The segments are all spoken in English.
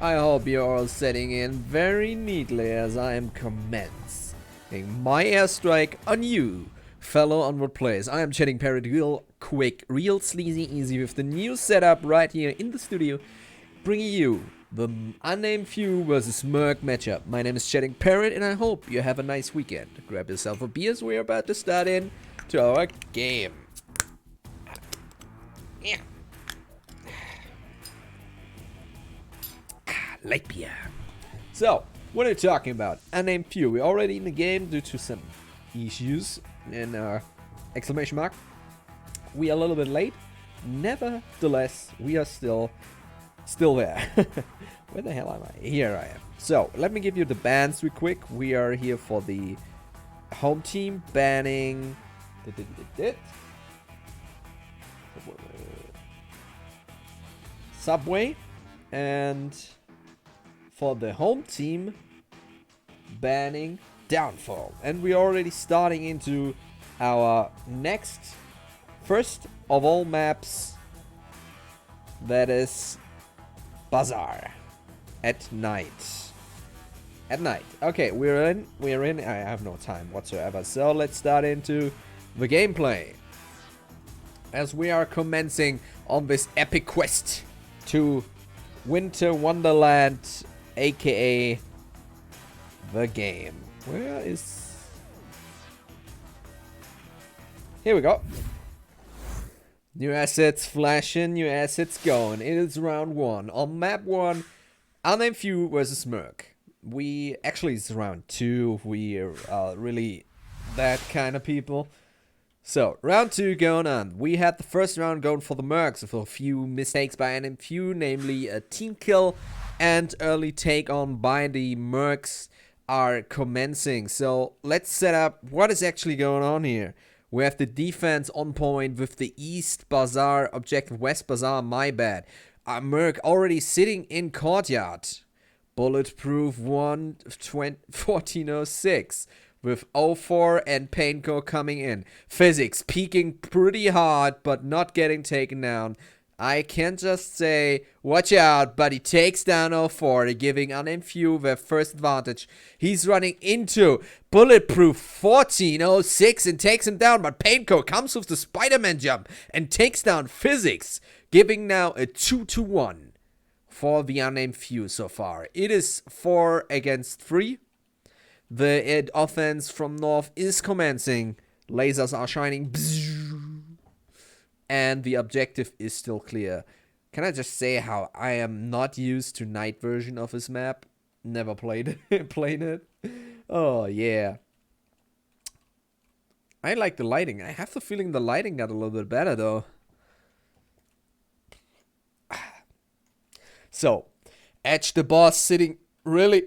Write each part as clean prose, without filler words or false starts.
I hope you're all setting in very neatly as I am commencing my airstrike on you, fellow Onward players. I am chatting Parrot real quick, real sleazy easy with the new setup right here in the studio, bringing you the Unnamed Few versus Merc matchup. My name is Chatting Parrot and I hope you have a nice weekend. Grab yourself a beer as we're about to start in to our game. Yeah. Light beer. So, what are we talking about? Unnamed Few. We're already in the game due to some issues and exclamation mark. We are a little bit late. Nevertheless, we are still there. Where the hell am I? Here I am. So, let me give you the bans real quick. We are here for the home team banning Subway, and for the home team banning Downfall. And we're already starting into our next first of all maps, that is Bazaar at night. Okay, we're in. I have no time whatsoever, so let's start into the gameplay as we are commencing on this epic quest to Winter Wonderland, aka the game. Where is... Here we go. New assets flashing, new assets going. It is round 1. On map 1, Unnamed Few versus Merc. Actually, it's round 2. We are really that kind of people. So, round 2 going on. We had the first round going for the Mercs with a few mistakes by Unnamed Few, namely a team kill and early take on by the Mercs are commencing. So, let's set up what is actually going on here. We have the defense on point with the East Bazaar objective, West Bazaar, my bad. Merc already sitting in courtyard. Bulletproof 1406 with 04 and Painco coming in. Physics peaking pretty hard but not getting taken down. I can just say, watch out, but he takes down 04, giving Unnamed Few their first advantage. He's running into Bulletproof 1406 and takes him down, but Painco comes with the Spider-Man jump and takes down Physics, giving now a 2-1 for the Unnamed Few so far. It is 4 against 3. The offense from North is commencing. Lasers are shining. And the objective is still clear. Can I just say how I am not used to night version of this map? Never played it. Oh, yeah. I like the lighting. I have the feeling the lighting got a little bit better, though. So, Edge the Boss sitting really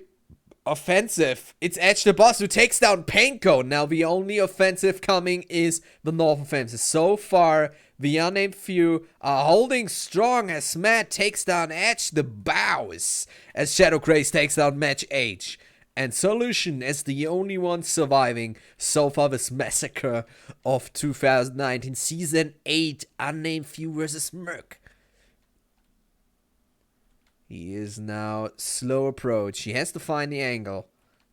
offensive. It's Edge the Boss who takes down Painco. Now, the only offensive coming is the North offensive. So far, the Unnamed Few are holding strong as Matt takes down Edge the Bows, as Shadow Grace takes down Match H. And Solution as the only one surviving so far this massacre of 2019 Season 8 Unnamed Few versus Merc. He is now slow approach. He has to find the angle.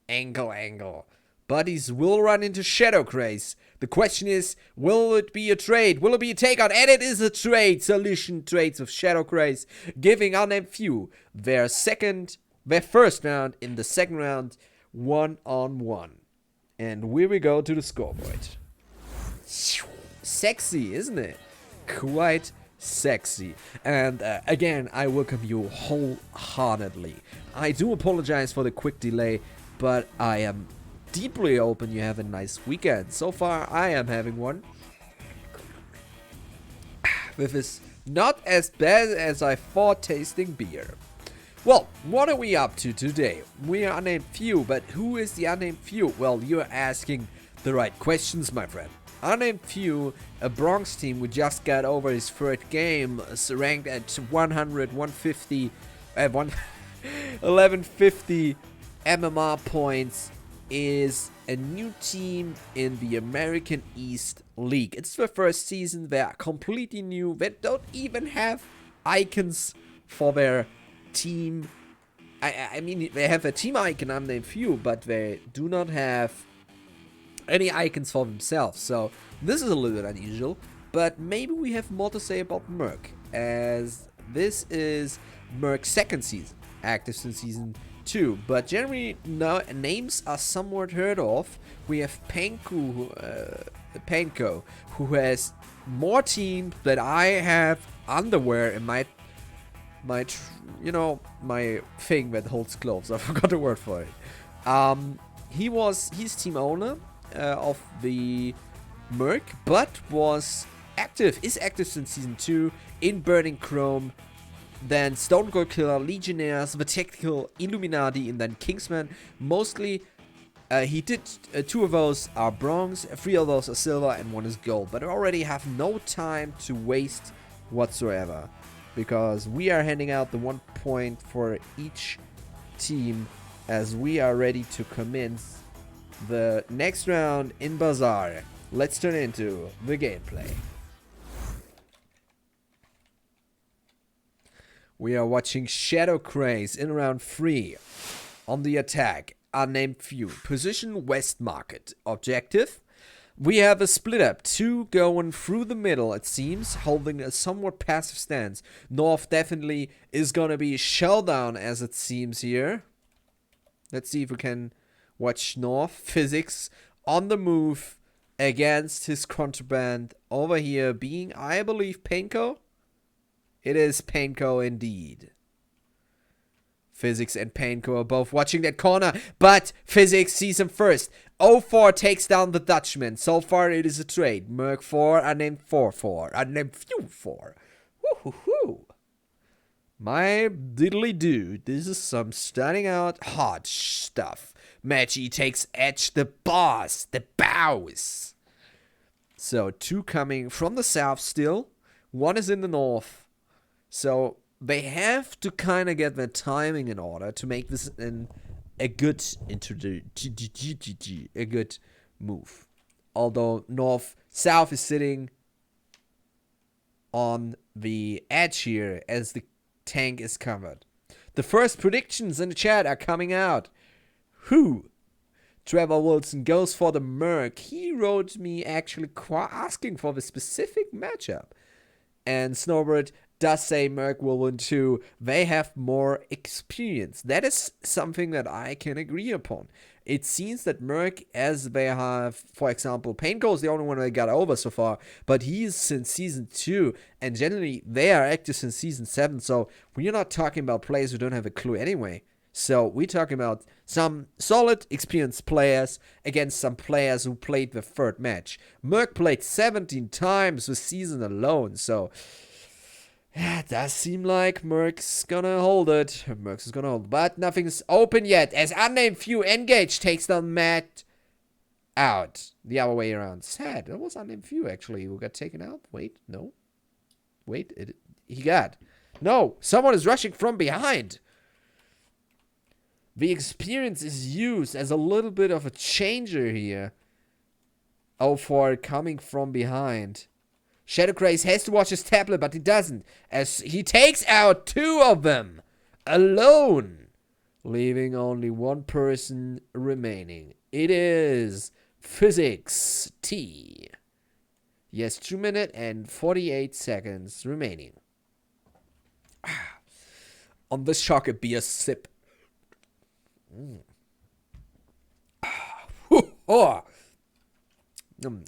Angle. Buddies will run into Shadow Grace. The question is, will it be a trade? Will it be a takeout? And it is a trade. Solution trades with Shadow Grace, giving Unnamed Few their first round in the second round, 1-on-1. And here we go to the scoreboard. Sexy, isn't it? Quite sexy. And again, I welcome you wholeheartedly. I do apologize for the quick delay, but I am deeply open you have a nice weekend. So far, I am having one. With this not as bad as I thought tasting beer. Well, what are we up to today? We are Unnamed Few, but who is the Unnamed Few? Well, you're asking the right questions, my friend. Unnamed Few, a Bronx team who just got over his third game, ranked at 1150 MMR points, is a new team in the American East League. It's the first season. They're completely new. They don't even have icons for their team I mean, they have a team icon unnamed few, but they do not have any icons for themselves. So this is a little bit unusual, but maybe we have more to say about Merc, as this is Merc's second season, active since season 2. But generally, no, names are somewhat heard of. We have Panko, who has more teams that I have underwear in my thing that holds clothes. I forgot the word for it. He's team owner of the Merc, but is active since season 2 in Burning Chrome, then Stone Cold Killer, Legionnaires, the Tactical Illuminati, and then Kingsman. Mostly, he did 2 of those are bronze, 3 of those are silver, and 1 is gold. But I already have no time to waste whatsoever, because we are handing out the 1 point for each team as we are ready to commence the next round in Bazaar. Let's turn into the gameplay. We are watching Shadow Craze in round 3. On the attack, Unnamed Few. Position West Market. Objective: we have a split up, 2 going through the middle, it seems, holding a somewhat passive stance. North definitely is gonna be shelldown, as it seems here. Let's see if we can watch North. Physics on the move against his contraband over here, being, I believe, Panko. It is Panko indeed. Physics and Panko are both watching that corner, but Physics sees him first. 04 takes down the Dutchman. So far it is a trade. Merc 4, Unnamed 4-4. Unnamed Few 4. Woo-hoo-hoo. My diddly dude, this is some stunning out hot stuff. Maggie takes edge, the boss, the bows. So 2 coming from the south still. 1 is in the north. So they have to kind of get their timing in order to make this a good a good move. Although north-south is sitting on the edge here as the tank is covered. The first predictions in the chat are coming out. Who? Trevor Wilson goes for the Merc. He wrote me actually asking for the specific matchup. And Snowbird does say Merc will win too. They have more experience. That is something that I can agree upon. It seems that Merc, as they have, for example, Panko is the only one they got over so far, but he's since season 2, and generally they are active since season 7, so we're not talking about players who don't have a clue anyway. So we're talking about some solid, experienced players against some players who played the third match. Merc played 17 times this season alone, so yeah, it does seem like Merc's gonna hold it. Merc's gonna hold it, but nothing's open yet, as Unnamed Few Engage takes down Matt out. The other way around. Sad. That was Unnamed Few, actually, who got taken out. Wait, no. Wait, he got. No, someone is rushing from behind. The experience is used as a little bit of a changer here. Oh, for coming from behind. Shadow Craze has to watch his tablet, but he doesn't, as he takes out 2 of them alone, leaving only 1 person remaining. It is Physics T. Yes, 2 minutes and 48 seconds remaining. On this shock, a beer sip.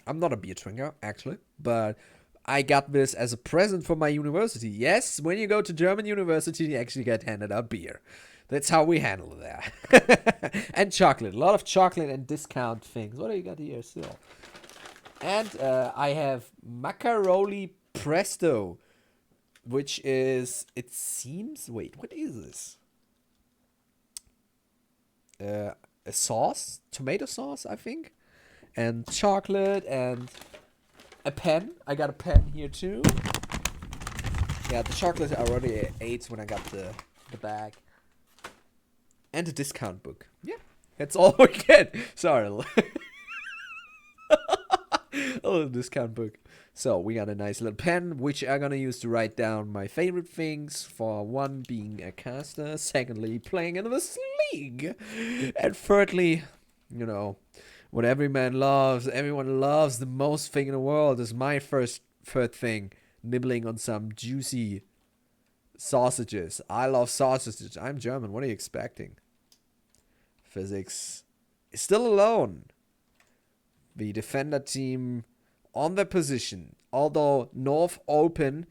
I'm not a beer drinker, actually, but I got this as a present for my university. Yes, when you go to German university, you actually get handed out beer. That's how we handle it there. And chocolate. A lot of chocolate and discount things. What do you got here still? And I have Macaroli Presto, which is, it seems, wait, what is this? A sauce, tomato sauce, I think, and chocolate and a pen. I got a pen here too. Yeah, the chocolate I already ate when I got the bag, and a discount book. Yeah, that's all we get. Sorry, oh, discount book. So we got a nice little pen, which I'm gonna use to write down my favorite things. For one, being a caster. Secondly, playing in this league. And thirdly, you know, what everyone loves the most thing in the world is my third thing. Nibbling on some juicy sausages. I love sausages. I'm German. What are you expecting? Physics is still alone. The defender team on their position. Although North open,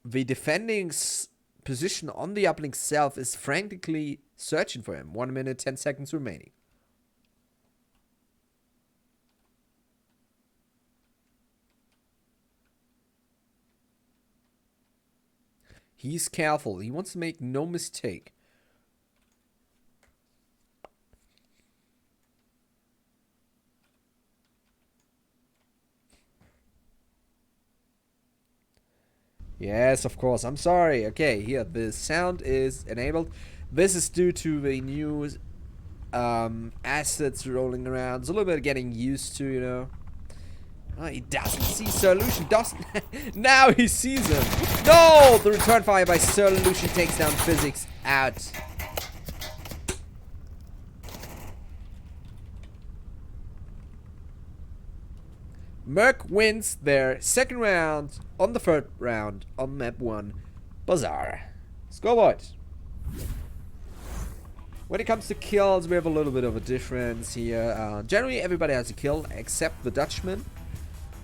the defending position on the uplink self is frantically searching for him. 1 minute, 10 seconds remaining. He's careful. He wants to make no mistake. Yes, of course. I'm sorry. Okay, here, the sound is enabled. This is due to the new assets rolling around. It's a little bit getting used to, you know. Oh, he doesn't see Sir Lucian. Now he sees him. No! The return fire by Sir Lucian takes down Physics out. Merc wins their second round on the third round on map 1, Bazaar. Scoreboard. When it comes to kills, we have a little bit of a difference here. Generally, everybody has a kill except the Dutchman.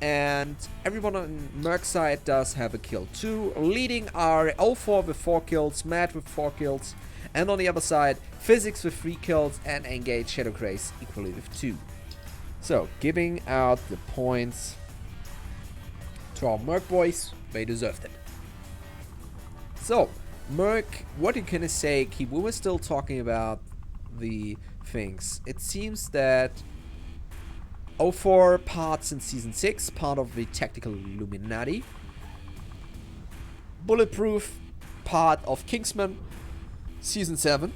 And everyone on Merc's side does have a kill too. Leading are 04 with 4 kills, Matt with 4 kills. And on the other side, Physics with 3 kills and Engage Shadow Grace equally with 2. So, giving out the points to our Merc boys. They deserved it. So, Merc, what you can say, we were still talking about the things. It seems that 04 parts in Season 6, part of the Tactical Illuminati. Bulletproof, part of Kingsman, Season 7.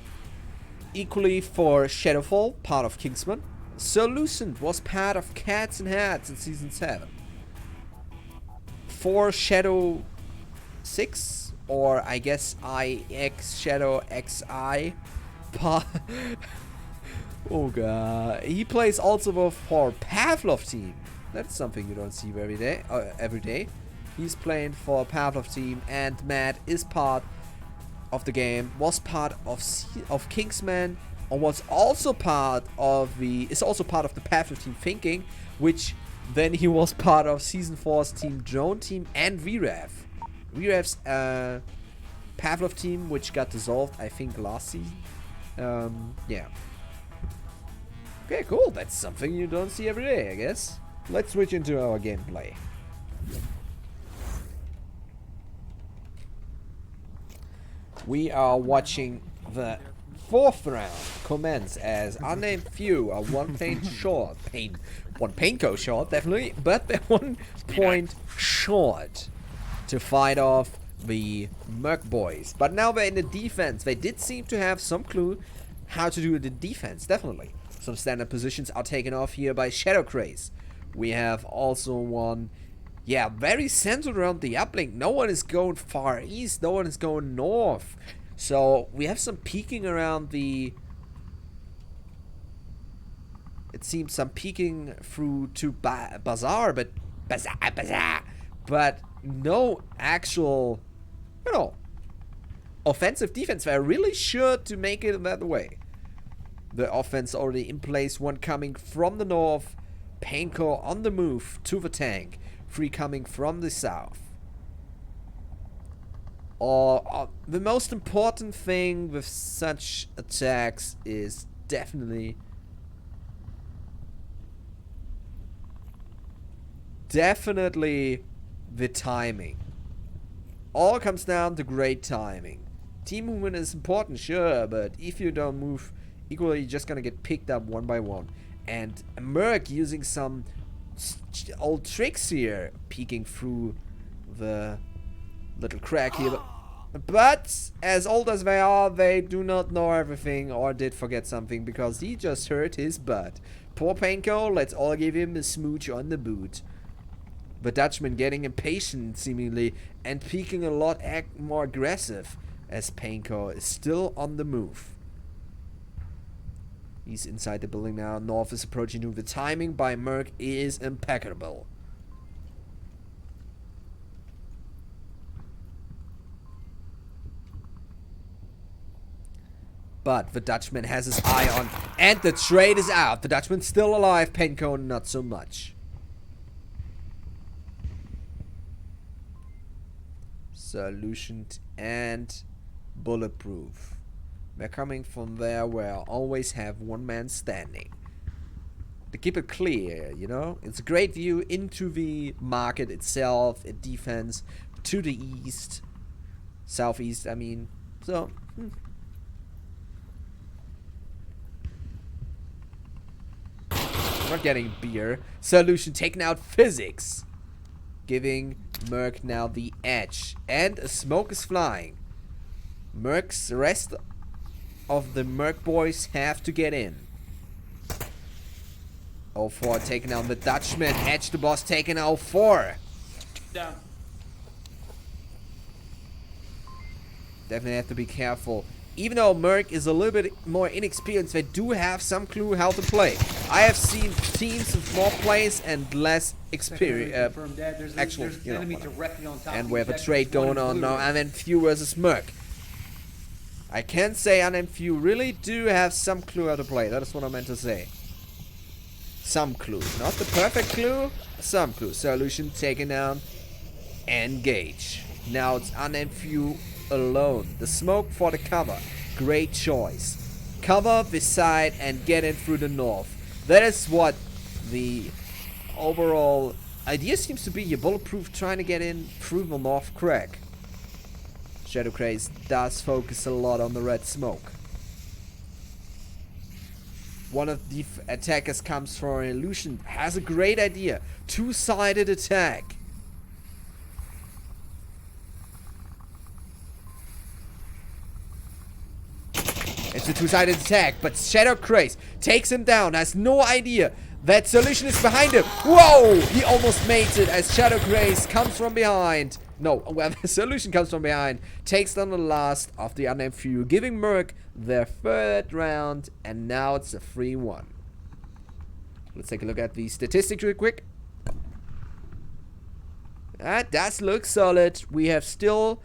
Equally for Shadowfall, part of Kingsman. Sir Lucent was part of Cats and Hats in Season 7. For Shadow 6, or I guess IX Shadow XI, part... Oh god. He plays also for Pavlov team. That's something you don't see every day. He's playing for Pavlov team, and Matt is part of the game, was part of Kingsman, and was also part of the Pavlov team thinking, which then he was part of Season 4's team Drone team and VRAV. VRAV's Pavlov team, which got dissolved I think last season. Yeah. Okay, cool. That's something you don't see every day, I guess. Let's switch into our gameplay. We are watching the 4th round commence as Unnamed Few are 1 paint short. One paint go short, definitely, but they're 1 point short to fight off the Merc boys. But now they're in the defense. They did seem to have some clue how to do the defense, definitely. Some standard positions are taken off here by Shadow Grace. We have also one, yeah, very centered around the uplink. No one is going far east, no one is going north. So we have some peeking around the... It seems some peeking through to Bazaar, but... Bazaar! But no actual, you know, offensive defense. They're really sure to make it that way. The offense already in place, 1 coming from the north, Painco on the move to the tank, 3 coming from the south. The most important thing with such attacks is definitely the timing. All comes down to great timing. Team movement is important, sure, but if you don't move equally, you're just gonna get picked up 1 by 1. And Merc using some old tricks here, peeking through the little crack here. But as old as they are, they do not know everything or did forget something because he just hurt his butt. Poor Panko, let's all give him a smooch on the boot. The Dutchman getting impatient seemingly and peeking a lot more aggressive as Painko is still on the move. He's inside the building now. North is approaching him. The timing by Merc is impeccable. But the Dutchman has his eye on, and the trade is out. The Dutchman's still alive, Painko not so much. Solution and bulletproof. They're coming from there where I always have one man standing. To keep it clear, you know? It's a great view into the market itself, a defense to the east. Southeast, I mean. So, Not getting beer. Solution taking out physics. Giving Merc now the edge. And a smoke is flying. Merc's rest of the Merc boys have to get in. 04 taking down the Dutchman. Edge the boss taking out 04. Down. Definitely have to be careful. Even though Merc is a little bit more inexperienced, they do have some clue how to play. I have seen teams with more plays and less experience. Actual, you know, and we have a trade going on now. Unnamed Few versus Merc. I can say Unnamed Few really do have some clue how to play. That is what I meant to say. Some clue. Not the perfect clue. Some clue. Solution taken down. Engage. Now it's Unnamed Few alone. The smoke for the cover. Great choice. Cover this side and get in through the north. That is what the overall idea seems to be. You're bulletproof trying to get in through the north crack. Shadow Craze does focus a lot on the red smoke. One of the attackers comes for an illusion. Has a great idea. Two-sided attack. It's a two-sided attack, but Shadow Craze takes him down. Has no idea that Solution is behind him. Whoa! He almost made it as Shadow Craze comes from behind. No, well, the Solution comes from behind. Takes down the last of the Unnamed Few, giving Merc their third round, and now it's a 3-1. Let's take a look at the statistics real quick. That does look solid. We have still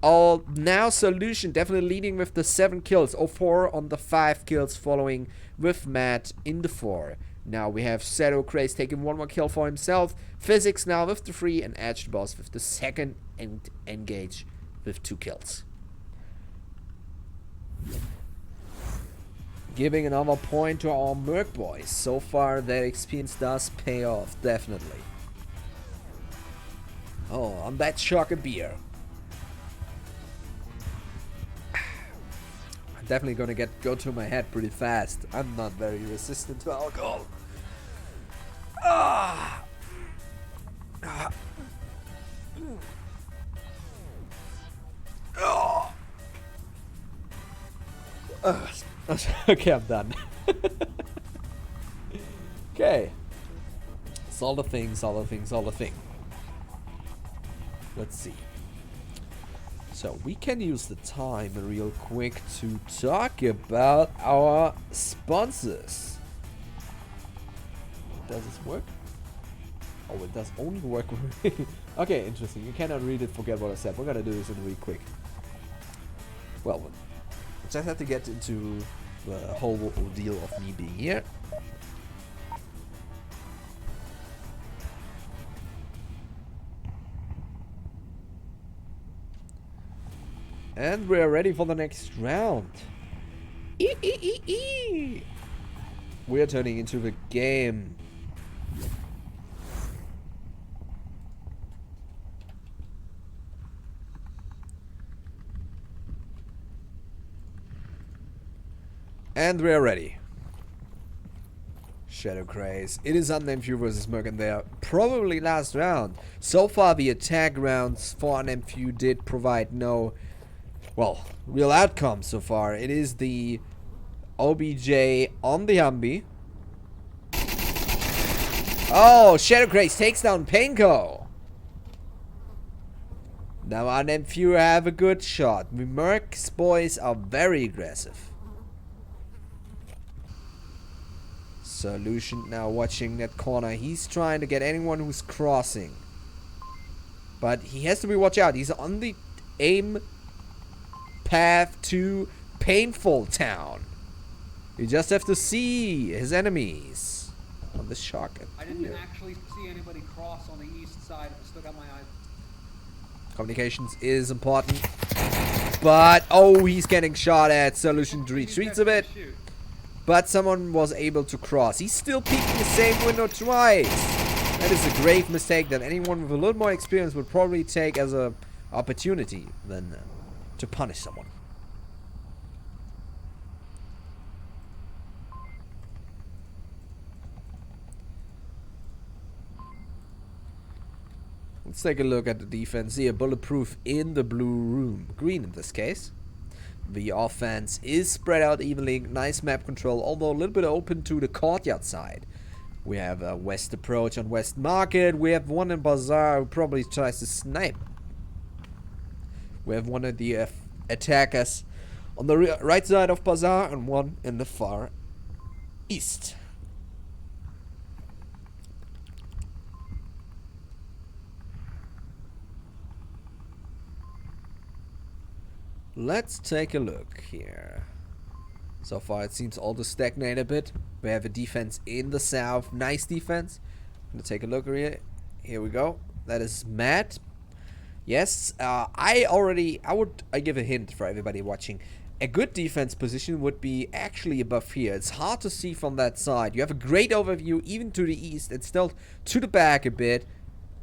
all now Solution definitely leading with the 7 kills. 04 on the 5 kills following with Matt in the 4. Now we have Shadow Craze taking 1 more kill for himself. Physics now with the 3 and Edge the Boss with the 2nd and Engage with 2 kills. Giving another point to our Merc boys. So far their experience does pay off, definitely. Oh, on that shock of beer. I'm definitely gonna go to my head pretty fast. I'm not very resistant to alcohol. Ah. Ah. Oh. Okay, I'm done. Okay. It's all the things, all the things, all the things. Let's see. So we can use the time real quick to talk about our sponsors. Does this work? Oh, it does only work. Okay, interesting. You cannot read it, forget what I said. We're gonna do this in real quick. Well, I just have to get into the whole ordeal of me being here. And we're ready for the next round. We're turning into the game. And we're ready. Shadow Craze. It is Unnamed Few versus Merc in there. Probably last round. So far the attack rounds for Unnamed Few did provide no, well, real outcome so far. It is the OBJ on the Humvee. Oh, Shadow Craze takes down Painko. Now Unnamed few have a good shot. The Merc's boys are very aggressive. Solution now watching that corner. He's trying to get anyone who's crossing. But he has to be watch out. He's on the aim path to Painful Town. You just have to see his enemies on the shark. I didn't actually see anybody cross on the east side. I still got my eyes. Communications is important. But, oh, he's getting shot at. Solution retreats a bit. But someone was able to cross. He's still peeking the same window twice. That is a grave mistake that anyone with a little more experience would probably take as an opportunity than to punish someone. Let's take a look at the defense here. Bulletproof in the blue room. Green in this case. The offense is spread out evenly. Nice map control, although a little bit open to the courtyard side. We have a west approach on West Market. We have one in Bazaar who probably tries to snipe. We have one of the attackers on the right side of Bazaar and one in the far east. Let's take a look here. So far it seems all to stagnate a bit. We have a defense in the south. Nice defense. I'm gonna take a look here. Here we go. That is Matt. Yes, I give a hint for everybody watching. A good defense position would be actually above here. It's hard to see from that side. You have a great overview even to the east and still to the back a bit.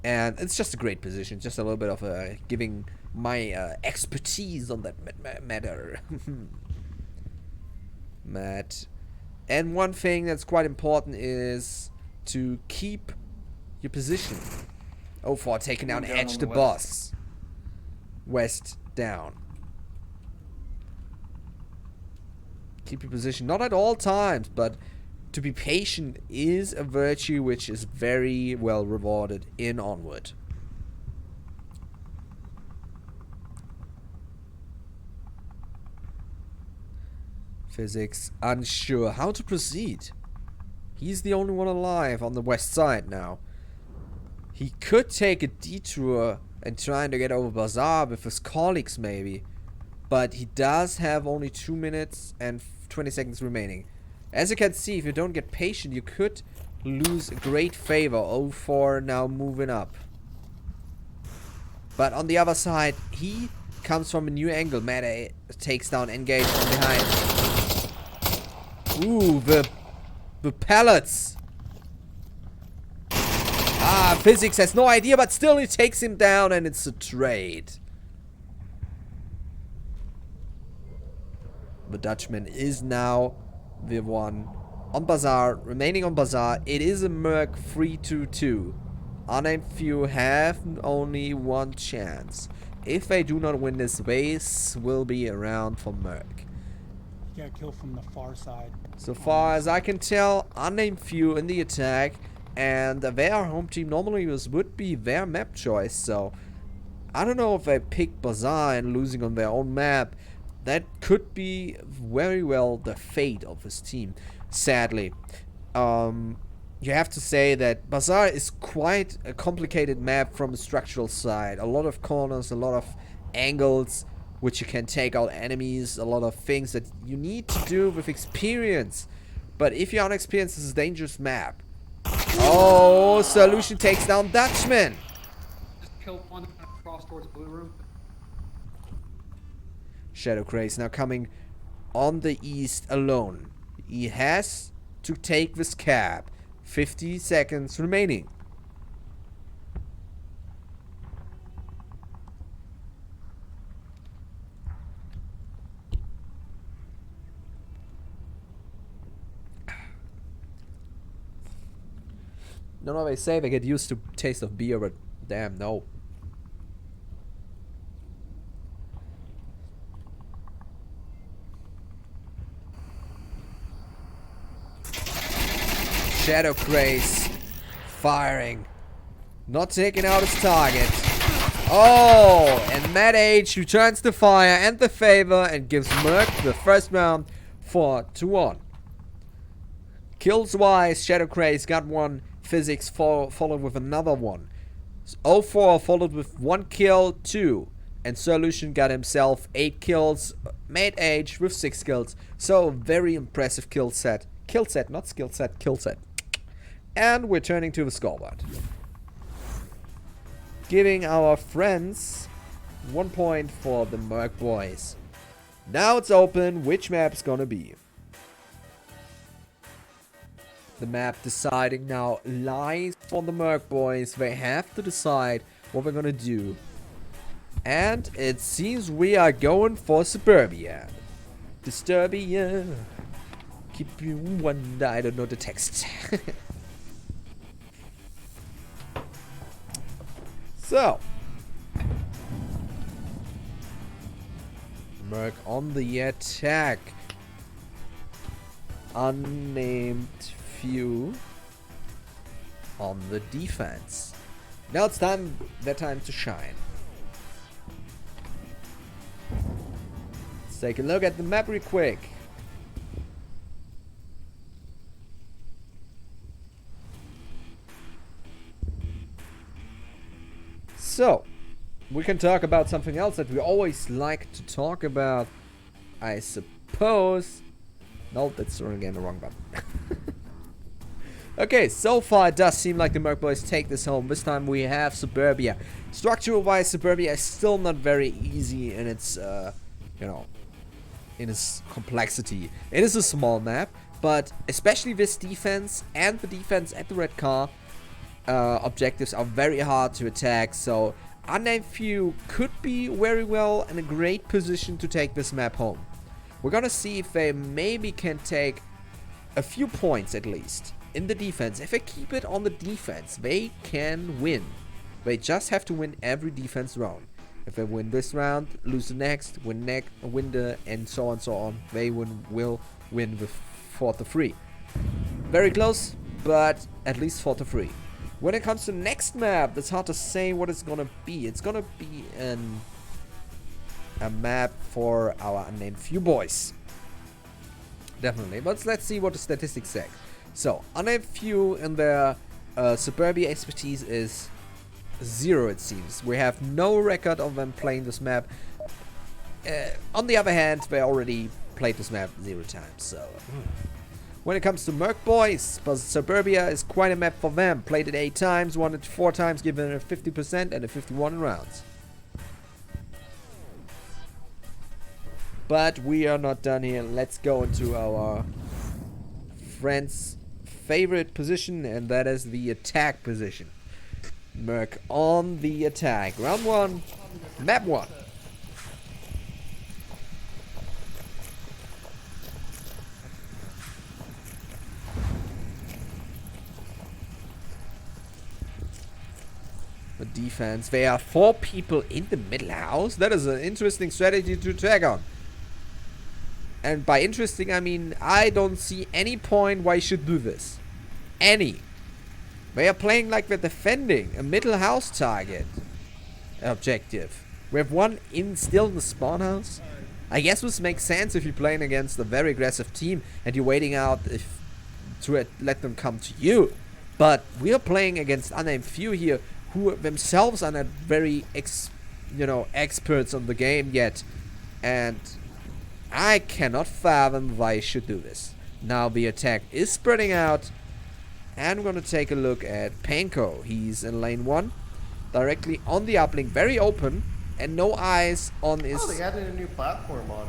And it's just a great position. Just a little bit of giving my expertise on that matter. Matt. And one thing that's quite important is to keep your position. Oh, for taking down Edge the boss. West down. Keep your position. Not at all times, but to be patient is a virtue which is very well rewarded in Onward. Physics unsure how to proceed. He's the only one alive on the west side now. He could take a detour and trying to get over Bazaar with his colleagues maybe. But he does have only 2 minutes and 20 seconds remaining. As you can see, if you don't get patient, you could lose a great favor. 0-4 now moving up. But on the other side, he comes from a new angle. Meta takes down Engage from behind. Ooh, the pellets. Ah, Physics has no idea, but still he takes him down and it's a trade. The Dutchman is now the one on Bazaar, remaining on Bazaar. It is a Merc 3-2-2. Unnamed few have only one chance. If they do not win this base, will be around for Merc. Yeah, kill from the far side. So far as I can tell, Unnamed few in the attack, and their home team normally would be their map choice. So I don't know if they pick Bazaar and losing on their own map. That could be very well the fate of his team. Sadly, you have to say that Bazaar is quite a complicated map from the structural side. A lot of corners, a lot of angles, which you can take out enemies, a lot of things that you need to do with experience. But if you're unexperienced, this is a dangerous map. Oh, Solution takes down Dutchman. Just killed one across towards blue room. Shadow Craze now coming on the east alone. He has to take this cab. 50 seconds remaining. No, they say they get used to taste of beer, but damn, no. Shadow Craze firing. Not taking out his target. Oh, and Mad Age returns the fire and the favor and gives Merc the first round 4-1. Kills wise, Shadow Craze got one, Physics followed with another one. 04 followed with 1 kill, 2. And Solution got himself 8 kills, Mad Age with 6 kills. So, very impressive kill set. Kill set, not skill set, kill set. And we're turning to the scoreboard. Giving our friends 1 point for the Merc boys. Now it's open which map's gonna be. The map deciding now lies for the Merc boys. They have to decide what they're gonna do. And it seems we are going for Suburbia. Disturbia. Keep you wonder. I don't know the text. So, Merc on the attack. Unnamed few on the defense. Now it's their time to shine. Let's take a look at the map real quick. So, we can talk about something else that we always like to talk about, I suppose. No, that's again the wrong button. Okay, so far it does seem like the Merc boys take this home. This time we have Suburbia. Structural-wise, Suburbia is still not very easy in its, you know, in its complexity. It is a small map, but especially this defense and the defense at the red car objectives are very hard to attack, so Unnamed Few could be very well in a great position to take this map home. We're gonna see if they maybe can take a few points at least in the defense. If they keep it on the defense, they can win. They just have to win every defense round. If they win this round, lose the next, win the, and so on, they will win with 4-3. Very close, but at least 4-3. When it comes to next map, it's hard to say what it's gonna be. It's gonna be a map for our Unnamed Few boys. Definitely. But let's see what the statistics say. So, Unnamed Few in their Suburbia expertise is 0, it seems. We have no record of them playing this map. On the other hand, they already played this map 0 times, so... When it comes to Merc boys, Suburbia is quite a map for them. Played it 8 times, won it 4 times, given it a 50% and a 51 in rounds. But we are not done here. Let's go into our friend's favorite position, and that is the attack position. Merc on the attack. Round 1, map 1. The defense. There are 4 people in the middle house. That is an interesting strategy to tag on. And by interesting, I mean I don't see any point why you should do this. Any. They are playing like they're defending a middle house target objective. We have one still in the spawn house. I guess this makes sense if you're playing against a very aggressive team and you're waiting out to let them come to you. But we are playing against Unnamed Few here, who themselves are not very experts on the game yet, and I cannot fathom why I should do this. Now the attack is spreading out, and we're gonna take a look at Panko. He's in lane 1, directly on the uplink, very open, and no eyes on his... Oh, they added a new platform on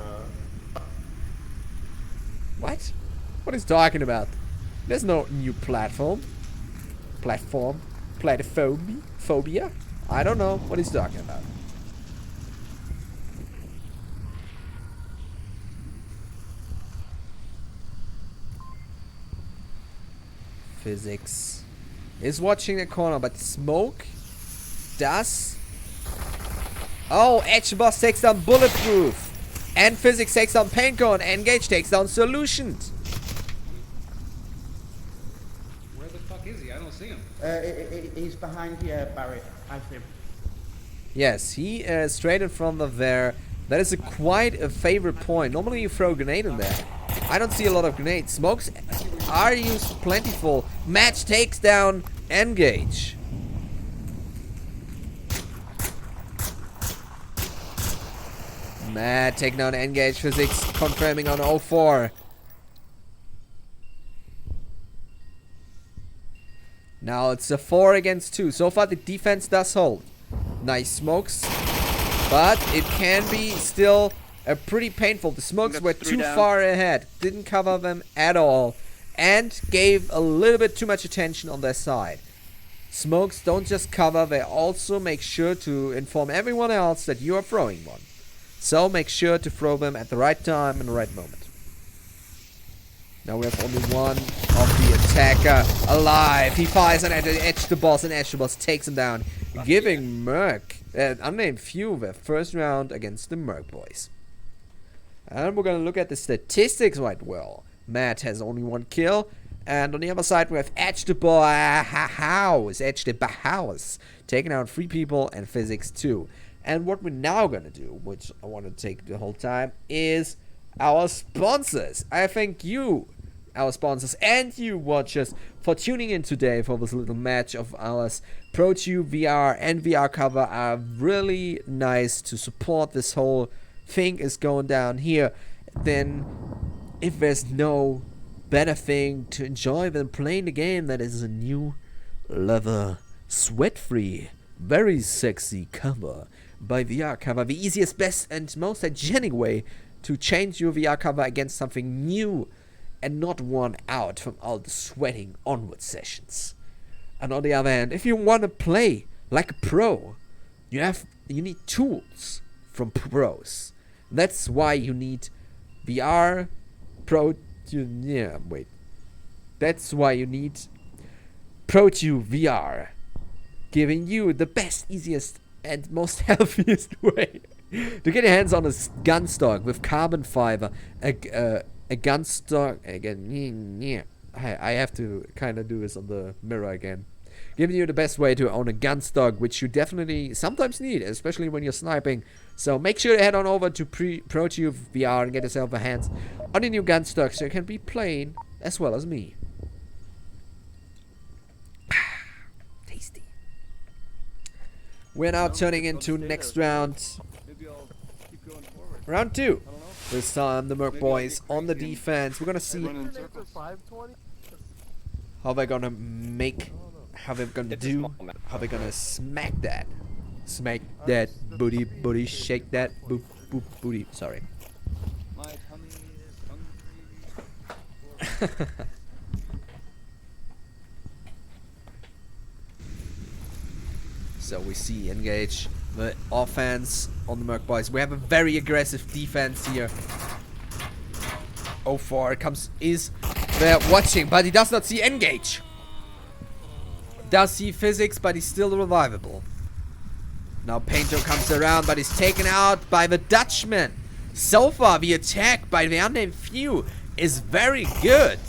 What? What is he talking about? There's no new platform. Phobia? I don't know what he's talking about. Physics is watching the corner, but Smoke does... Oh, Edge Boss takes down Bulletproof. And Physics takes down Panko, and Engage takes down Solutions. Where the fuck is he? I don't see him. He's behind here, Barry. I see him. Yes, he is straight in front of there. That is quite a favorite point. Normally you throw a grenade in there. I don't see a lot of grenades. Smokes are used plentiful. Match takes down Engage. Matt taking down Engage. Physics confirming on 04. Now it's a 4 against 2. So far the defense does hold. Nice smokes. But it can be still pretty painful. The smokes were too far ahead. Didn't cover them at all. And gave a little bit too much attention on their side. Smokes don't just cover. They also make sure to inform everyone else that you are throwing one. So make sure to throw them at the right time and the right moment. Now we have only one of the attacker alive. He fires an edge the boss, and edge the boss takes him down, giving Merc an unnamed few their first round against the Merc boys. And we're gonna look at the statistics right well. Matt has only 1 kill, and on the other side we have Edge the House taking out 3 people and Physics 2. And what we're now gonna do, which I want to take the whole time, is our sponsors. I thank you, our sponsors, and you watchers for tuning in today for this little match of ours. ProTube VR and VR cover are really nice to support this whole thing is going down here. Then if there's no better thing to enjoy than playing the game, that is a new leather sweat-free very sexy cover by VR cover, the easiest, best and most hygienic way to change your VR cover against something new and not worn out from all the sweating Onward sessions. And on the other hand, if you want to play like a pro, you need tools from pros. That's why you need VR Pro. That's why you need ProTube VR, giving you the best, easiest, and most healthiest way to get your hands on a gun stock with carbon fiber. A gun stock again. I have to kind of do this on the mirror again. Giving you the best way to own a gun stock, which you definitely sometimes need, especially when you're sniping. So make sure to head on over to ProTube VR and get yourself a hands on a new gun stock so you can be playing as well as me. Tasty. We're now turning into next round. Maybe I'll keep going forward. Round 2. I don't know. This time the Merc boys on the defense. We're gonna see Run in circles. how they're gonna make, how they're gonna do, how they're gonna smack that. Smack that booty, shake that boop, booty. Sorry. My tummy is hungry. So we see engage the offense on the Merc boys. We have a very aggressive defense here. 04 is there watching, but he does not see engage. Does see physics, but he's still revivable. Now Painter comes around, but he's taken out by the Dutchman. So far, the attack by the unnamed few is very good.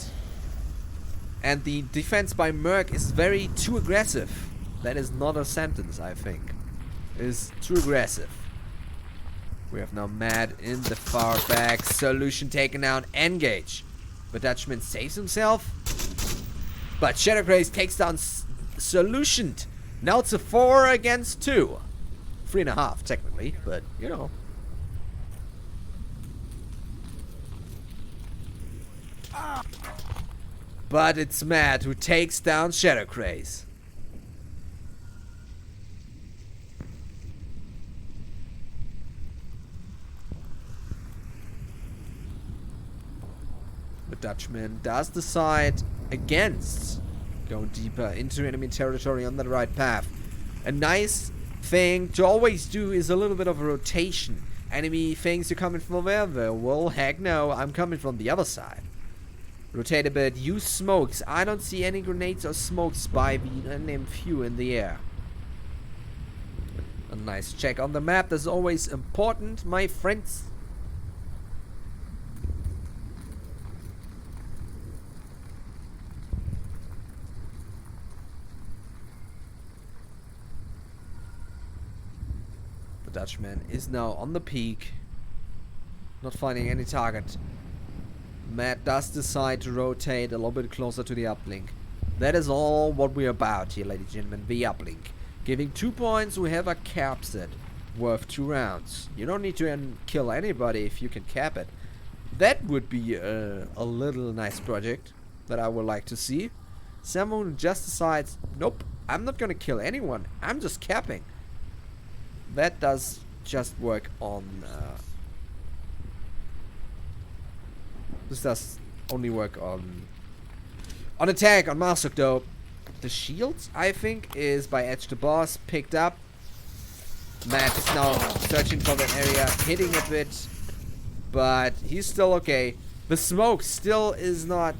And the defense by Merc is very too aggressive. That is not a sentence, I think. It is too aggressive. We have now Mad in the far back. Solution taken down. Engage. The Dutchman saves himself. But Shadow Grace takes down Solution. Now it's a 4 against 2. 3.5 technically, but you know. But it's Matt who takes down Shadow Craze. The Dutchman does decide against going deeper into enemy territory on the right path. A nice thing to always do is a little bit of a rotation. Enemy thinks you're coming from there, well, heck no, I'm coming from the other side. Rotate a bit, use smokes. I don't see any grenades or smokes by the unnamed few in the air. A nice check on the map, that's always important, my friends. Dutchman is now on the peak, not finding any target. Matt does decide to rotate a little bit closer to the uplink. That is all what we're about here, ladies and gentlemen. The uplink. Giving 2 points, whoever caps it, worth 2 rounds. You don't need to kill anybody if you can cap it. That would be a little nice project that I would like to see. Someone who just decides, nope, I'm not gonna kill anyone, I'm just capping. That does just work on... this does only work on attack, on Marsuk though. The shield, I think, is by Edge the Boss, picked up. Matt is now searching for that area, hitting a bit, but he's still okay. The smoke still is not...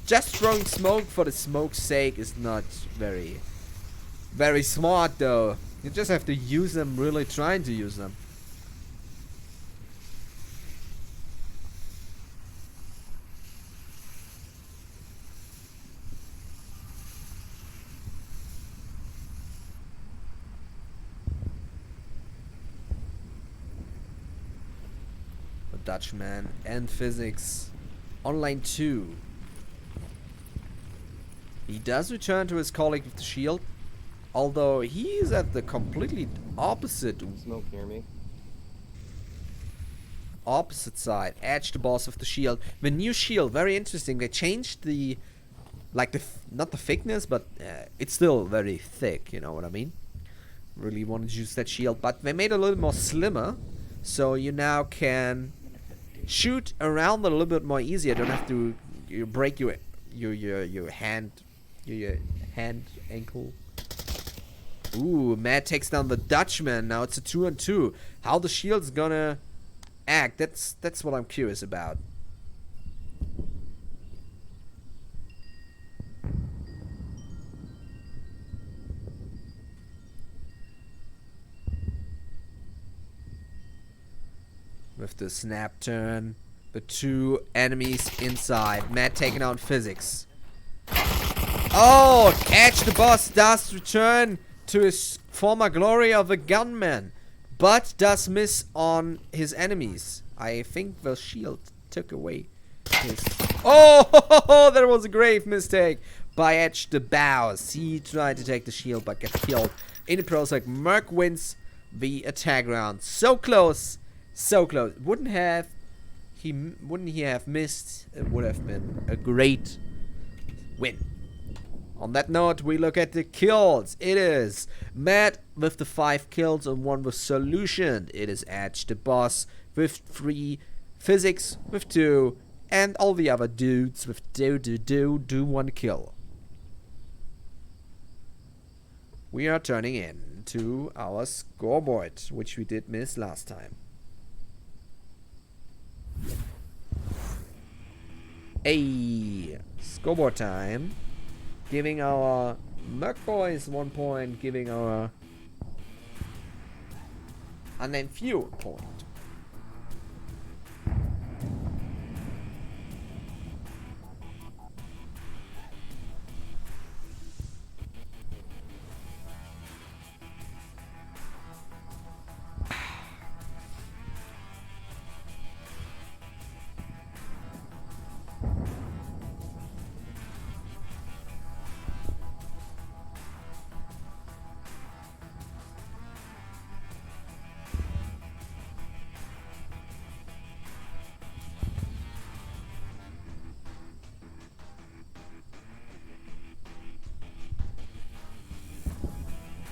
just throwing smoke for the smoke's sake is not very smart though. You just have to use them, really trying to use them. Dutchman and Physics on lane 2. He does return to his colleague with the shield, although he is at the completely opposite smoke near me. Opposite side. Edge the Boss with the shield. The new shield, very interesting. They changed the, like the not the thickness, but it's still very thick. You know what I mean? Really wanted to use that shield, but they made it a little more slimmer, so you now can shoot around a little bit more easier. Don't have to break your hand, your hand ankle. Ooh, Matt takes down the Dutchman. Now it's a 2-on-2. How the shield's gonna act? That's what I'm curious about. With the snap turn, the 2 enemies inside. Matt taking out Physics. Oh, Edge the Boss does return to his former glory of a gunman, but does miss on his enemies. I think the shield took away his... Oh, that was a grave mistake by Edge the Boss. He tried to take the shield but got killed in the process. Merc wins the attack round. So close. So close. Wouldn't he have missed? It would have been a great win. On that note, we look at the kills. It is Matt with the 5 kills and 1 with Solution. It is Edge the Boss with 3, Physics with 2, and all the other dudes with do 1 kill. We are turning in to our scoreboard, which we did miss last time. A scoreboard time, giving our Merc boys 1 point, giving our Unnamed Few a point.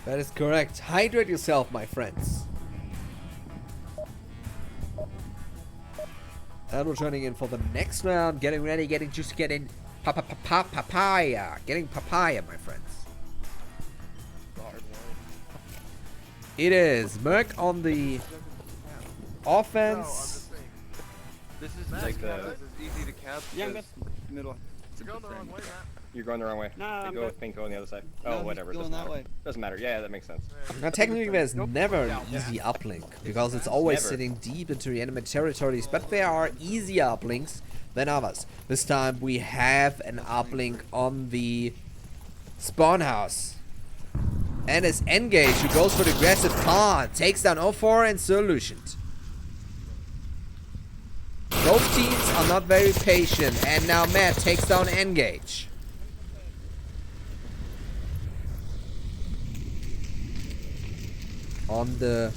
That is correct. Hydrate yourself, my friends. And we're turning in for the next round. Getting ready, getting papaya. Getting papaya, my friends. It is Merc on the offense. This is like the easy to cap. yeah, middle. You're going the wrong way, Matt. You're going the wrong way. No, I'm go good. with pink, go on the other side. No, Oh, whatever. going Doesn't that matter. way. Doesn't matter. Yeah, that makes sense. Now technically there's never an easy uplink, because it's always Never. sitting deep into the enemy territories, but there are easier uplinks than others. This time we have an uplink on the spawn house. And it's Engage who goes for the aggressive path. Takes down 04 and Solutioned. Both teams are not very patient. And now Matt takes down Engage. On the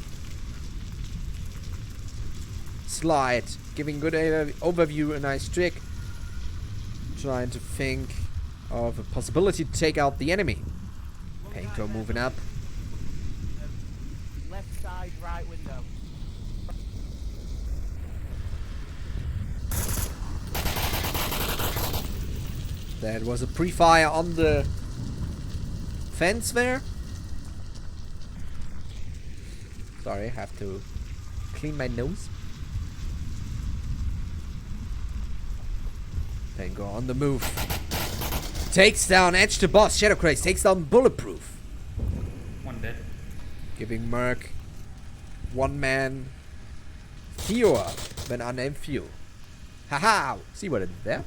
slide. Giving good overview, a nice trick. Trying to think of a possibility to take out the enemy. Panko moving up. Left side, right window. That was a pre-fire on the fence there. Sorry, I have to clean my nose. Pango on the move. Takes down Edge to boss. Shadow Craze takes down Bulletproof. One dead. Giving Merc one man fewer than Unnamed Few. Haha! See what it did there?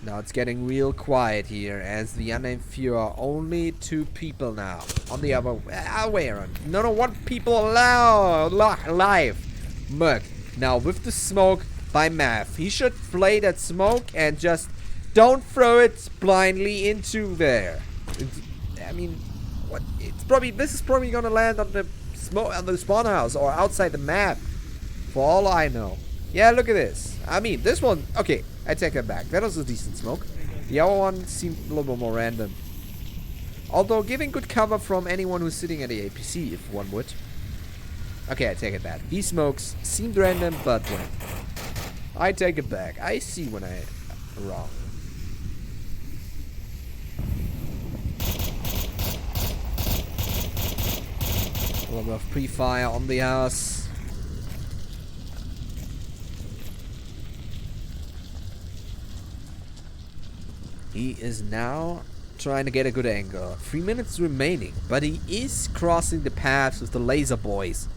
Now it's getting real quiet here as the Unnamed Few are only 2 people now. On the other way around. No, 1 people alive. Merc now with the smoke by Math. He should play that smoke and just don't throw it blindly into there. I mean, what? This is probably gonna land on the spawn house or outside the map. For all I know. Yeah, look at this. I mean, this one. Okay, I take that back. That was a decent smoke. The other one seemed a little bit more random. Although giving good cover from anyone who's sitting at the APC, if one would. Okay, I take it back. These smokes seemed random, but went. I take it back. I see when I'm wrong. A little bit of pre-fire on the house. He is now trying to get a good angle. 3 minutes remaining, but he is crossing the paths with the laser boys.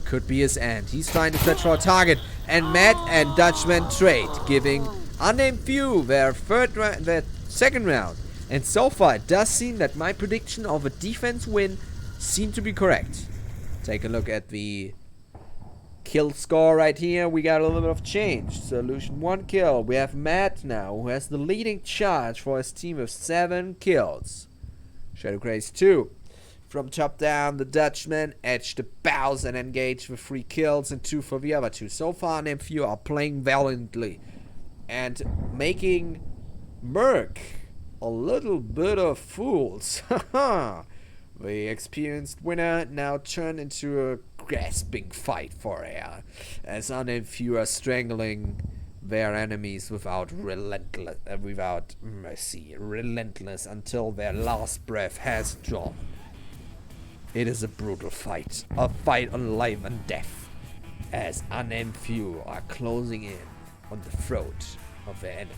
Could be his end. He's trying to search for a target, and Matt and Dutchman trade, giving Unnamed Few their second round. And so far, it does seem that my prediction of a defense win seemed to be correct. Take a look at the kill score right here. We got a little bit of change. Solution 1 kill. We have Matt now, who has the leading charge for his team of 7 kills. Shadow Craze 2. From top down, the Dutchman edged the bows and engaged with 3 kills and 2 for the other 2. So far, Unnamed Few are playing valiantly and making Merc a little bit of fools. Haha. The experienced winner now turned into a grasping fight for air, as Unnamed Few are strangling their enemies without mercy, relentless until their last breath has drawn. It is a brutal fight, a fight on life and death, as Unnamed Few are closing in on the throat of their enemy.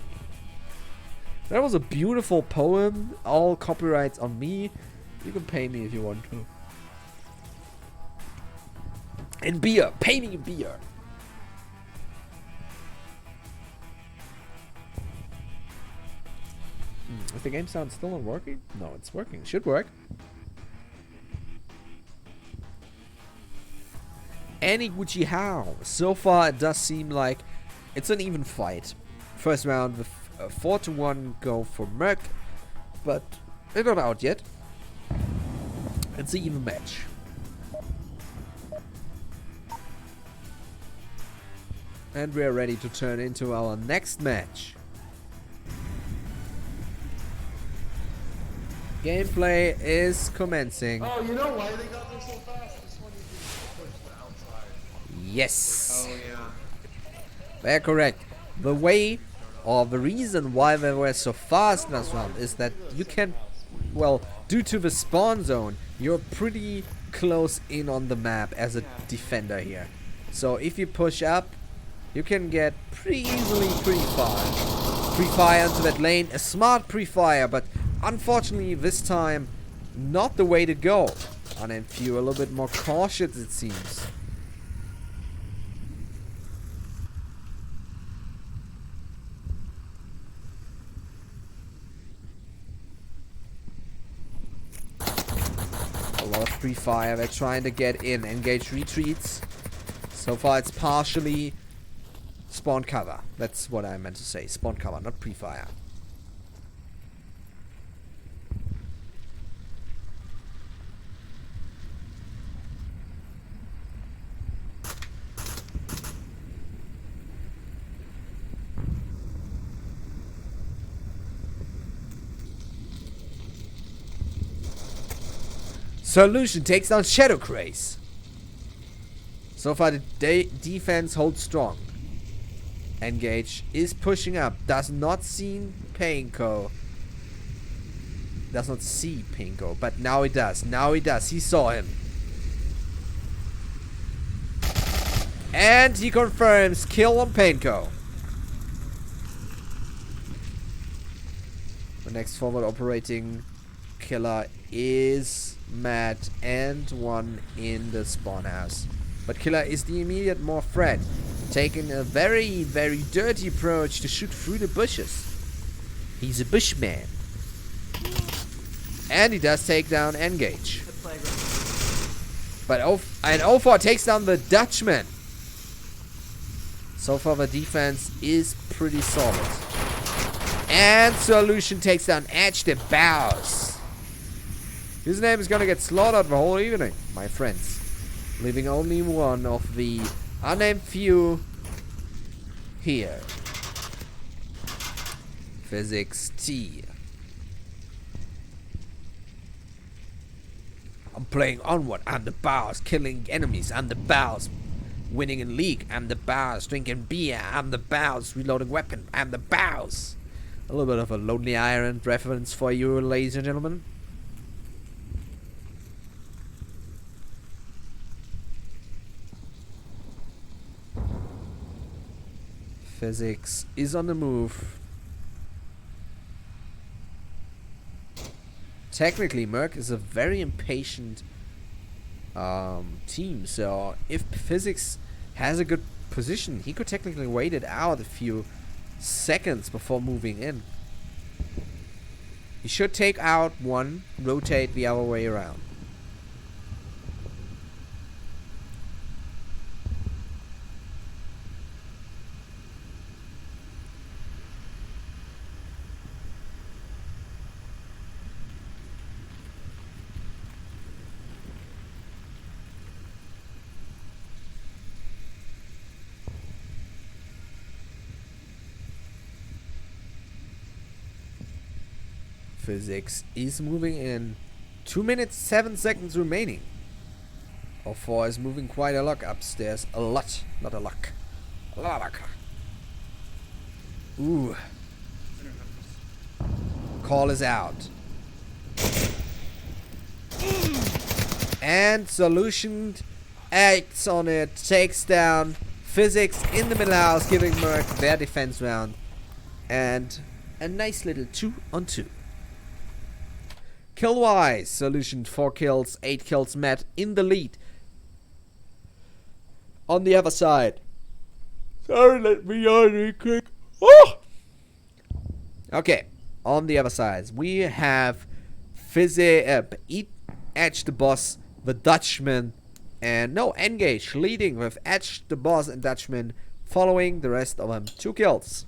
That was a beautiful poem, all copyrights on me. You can pay me if you want to. And beer, pay me beer. Is the game sound still not working? No, it's working. Should work. Any Gucci how? So far, it does seem like it's an even fight. First round with a 4-1 go for Merc, but they're not out yet. It's an even match. And we're ready to turn into our next match. Gameplay is commencing. Oh, you know why they got there so fast? This one you can push the outside. Yes. Oh, yeah. They're correct. The way or the reason why they were so fast last round is that you can, well, due to the spawn zone, you're pretty close in on the map as a defender here. So if you push up, you can get pretty easily pre-fire. Pre-fire into that lane, a smart pre-fire, but unfortunately this time not the way to go. Unnamed Few a little bit more cautious, it seems. with pre-fire. They're trying to get in. Engage retreats. So far it's partially spawn cover. That's what I meant to say. Spawn cover, not pre-fire. Solution takes down Shadow Craze. So far the defense holds strong. Engage is pushing up. Does not see Pinko. Does not see Pinko. But now he does. Now he does. He saw him. And he confirms kill on Pinko. The next forward operating killer is Matt and one in the spawn house. But Killer is the immediate more threat, taking a very, very dirty approach to shoot through the bushes. He's a bushman. And he does take down Engage. But O4 takes down the Dutchman. So far the defense is pretty solid. And Solution takes down Edge the Bows. His name is gonna get slaughtered the whole evening, my friends. Leaving only one of the unnamed few here. Physics T. I'm playing Onward. I'm the boss. Killing enemies. I'm the boss. Winning in league. I'm the boss. Drinking beer. I'm the boss. Reloading weapon. I'm the boss. A little bit of a Lonely Island reference for you, ladies and gentlemen. Physics is on the move. Technically, Merc is a very impatient team, so if Physics has a good position, he could technically wait it out a few seconds before moving in. He should take out one, rotate the other way around. Physics is moving in. 2 minutes 7 seconds remaining. O4 is moving quite a lot upstairs. A lot, not a lot. A lot. Ooh. Call is out. And Solution acts on it. Takes down Physics in the middle house, giving Merc their defense round. And a nice little 2-on-2. Kill-wise, Solution 4 kills, 8 kills, Matt in the lead. On the other side. Sorry, let me on real quick. Oh! Okay, on the other side, we have Edge the Boss, the Dutchman, and Engage leading with Edge the Boss and Dutchman following the rest of them. 2 kills.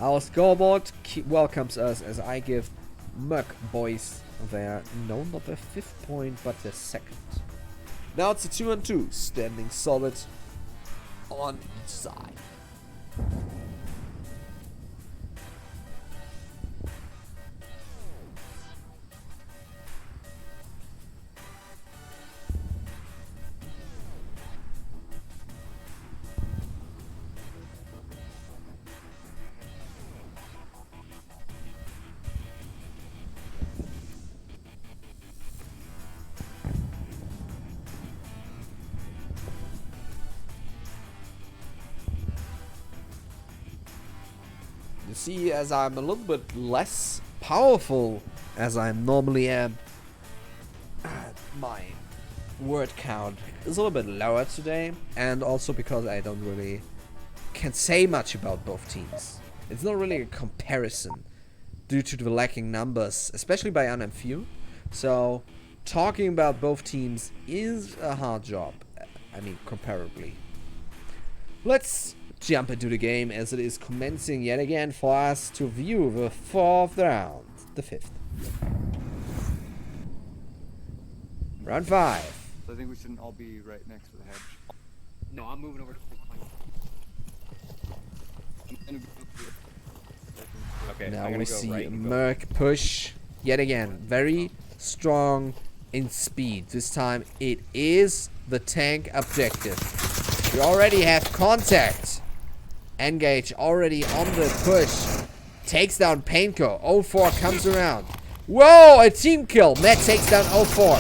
Our scoreboard welcomes us as I give Merc boys their, no, not their 5th point, but their 2nd. Now it's a 2-on-2, standing solid on each side. You see, as I'm a little bit less powerful as I normally am, my word count is a little bit lower today, and also because I don't really can say much about both teams. It's not really a comparison due to the lacking numbers, especially by Unnamed few. So talking about both teams is a hard job. I mean, comparably. Let's jump into the game as it is commencing yet again for us to view the 4th round, the 5th. Round 5. So I think we shouldn't all be right next to the hedge. No, I'm moving over to the plane. Okay, Now I'm gonna we go see right and go. Merc push yet again. Very strong in speed. This time it is the tank objective. We already have contact. Engage already on the push. Takes down Painko. 04 comes around. Whoa, a team kill. Matt takes down 04.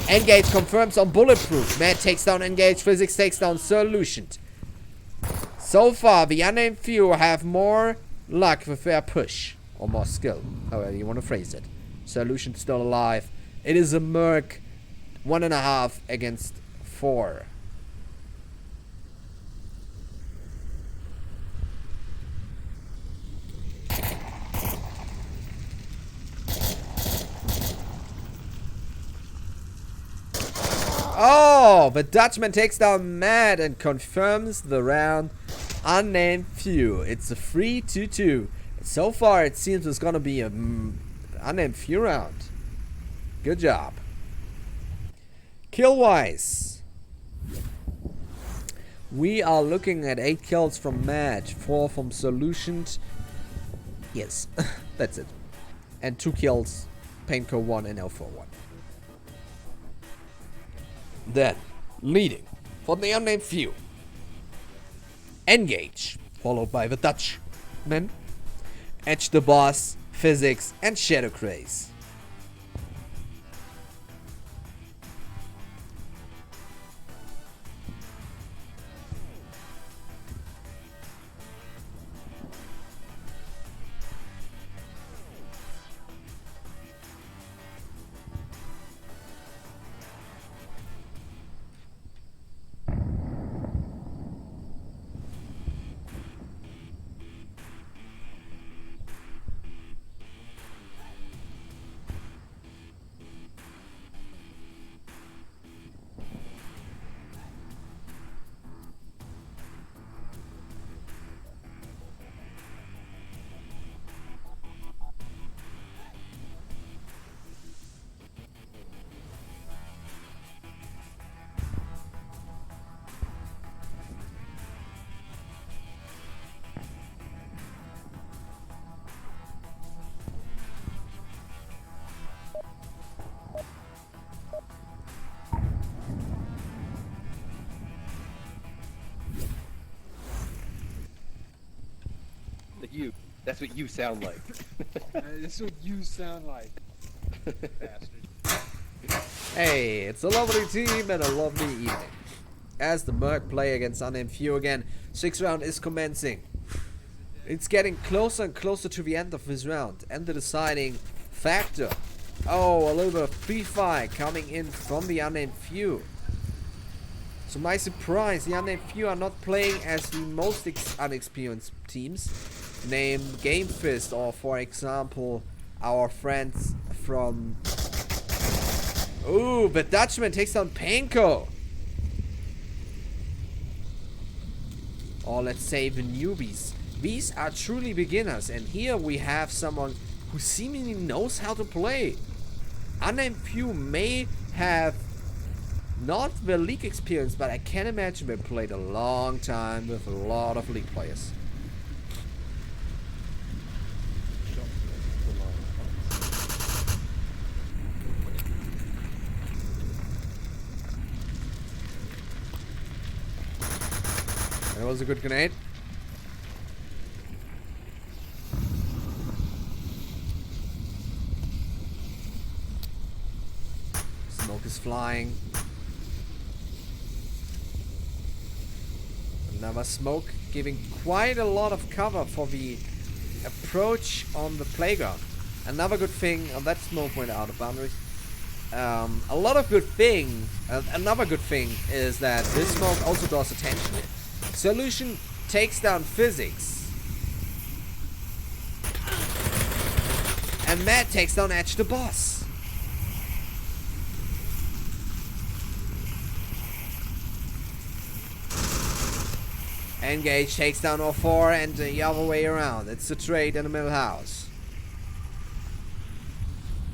Engage confirms on Bulletproof. Matt takes down Engage. Physics takes down Solution. So far, the Unnamed few have more luck with their push. Or more skill, however you want to phrase it. Solution still alive. It is a Merc 1.5 against 4. Oh, the Dutchman takes down Matt and confirms the round. Unnamed few. It's a 3-2-2. So far, it seems it's gonna be a Unnamed few round. Good job. Kill wise, we are looking at 8 kills from Matt, 4 from Solutions. Yes, that's it. And 2 kills, Painco 1 and L4 1. Then, leading from the Unnamed few, Engage, followed by the Dutchman, Edge the Boss, Physics, and Shadow Craze. You. That's what you sound like. This is what you sound like. Bastard. Hey, it's a lovely team and a lovely evening. As the Merc play against Unnamed few again, 6th round is commencing. It's getting closer and closer to the end of this round and the deciding factor. Oh, a little bit of free fire coming in from the Unnamed few. To my surprise, the Unnamed few are not playing as the most unexperienced teams. Name Game Fist, or for example, our friends from... Ooh, the Dutchman takes down Painko. Or let's say the newbies. These are truly beginners, and here we have someone who seemingly knows how to play. Unnamed few may have not the league experience, but I can imagine they played a long time with a lot of league players. That was a good grenade. Smoke is flying. Another smoke, giving quite a lot of cover for the approach on the playground. Another good thing, that smoke went out of boundaries. Another good thing is that this smoke also draws attention. Solution takes down Physics. And Matt takes down Edge the boss. Engage takes down 04 and the other way around. It's the trade in the middle house.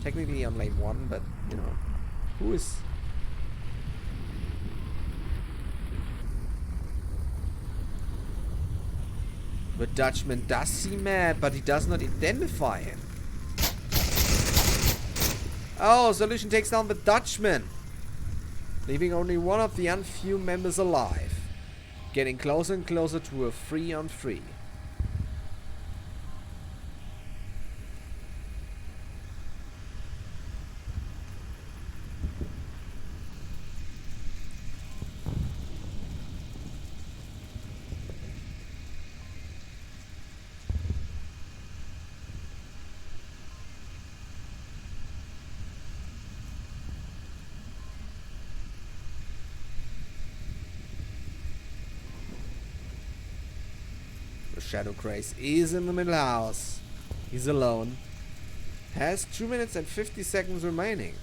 Technically on lane 1, but you know, who is... The Dutchman does see Matt, but he does not identify him. Oh, Solution takes down the Dutchman, leaving only one of the unfew members alive. Getting closer and closer to a 3-on-3. Shadow Craze is in the middle house. He's alone. Has 2 minutes and 50 seconds remaining.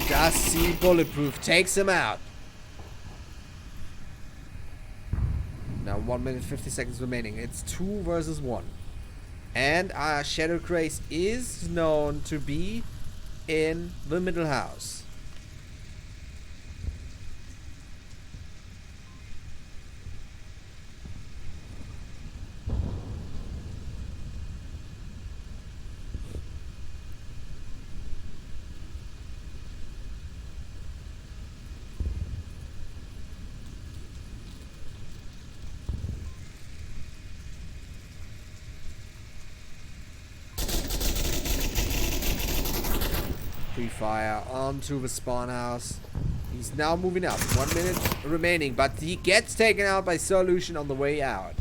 Does see Bulletproof, takes him out. Now 1 minute 50 seconds remaining. It's 2 versus 1. And our Shadow Craze is known to be in the middle house. Fire onto the spawn house. He's now moving up. 1 minute remaining, but he gets taken out by Solution on the way out.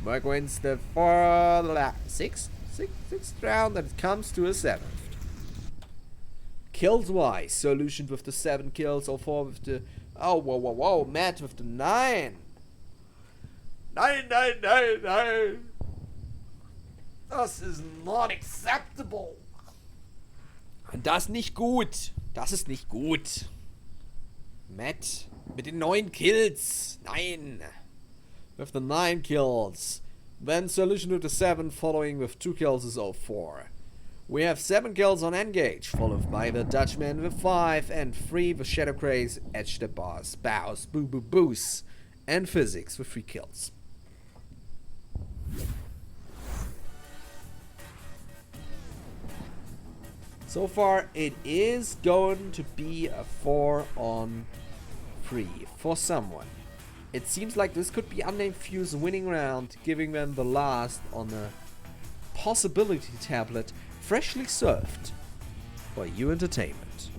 Merc wins the sixth round and it comes to a 7th. Kills wise. Solution with the 7 kills, 04 with the... Oh, whoa. Matt with the 9. 9. Das ist not acceptable. Das nicht gut. Das ist nicht gut. Matt mit den 9 Kills. Nein. With the 9 kills. Then Solution with the 7 following with 2 kills is 04. We have 7 kills on Engage, followed by the Dutchman with 5 and 3 with Shadow Craze, Edge the Boss, Bows, Boo Boo Boos, and Physics with 3 kills. So far, it is going to be a 4-on-3 for someone. It seems like this could be Unnamed Few's winning round, giving them the last on the possibility tablet, freshly served by You Entertainment.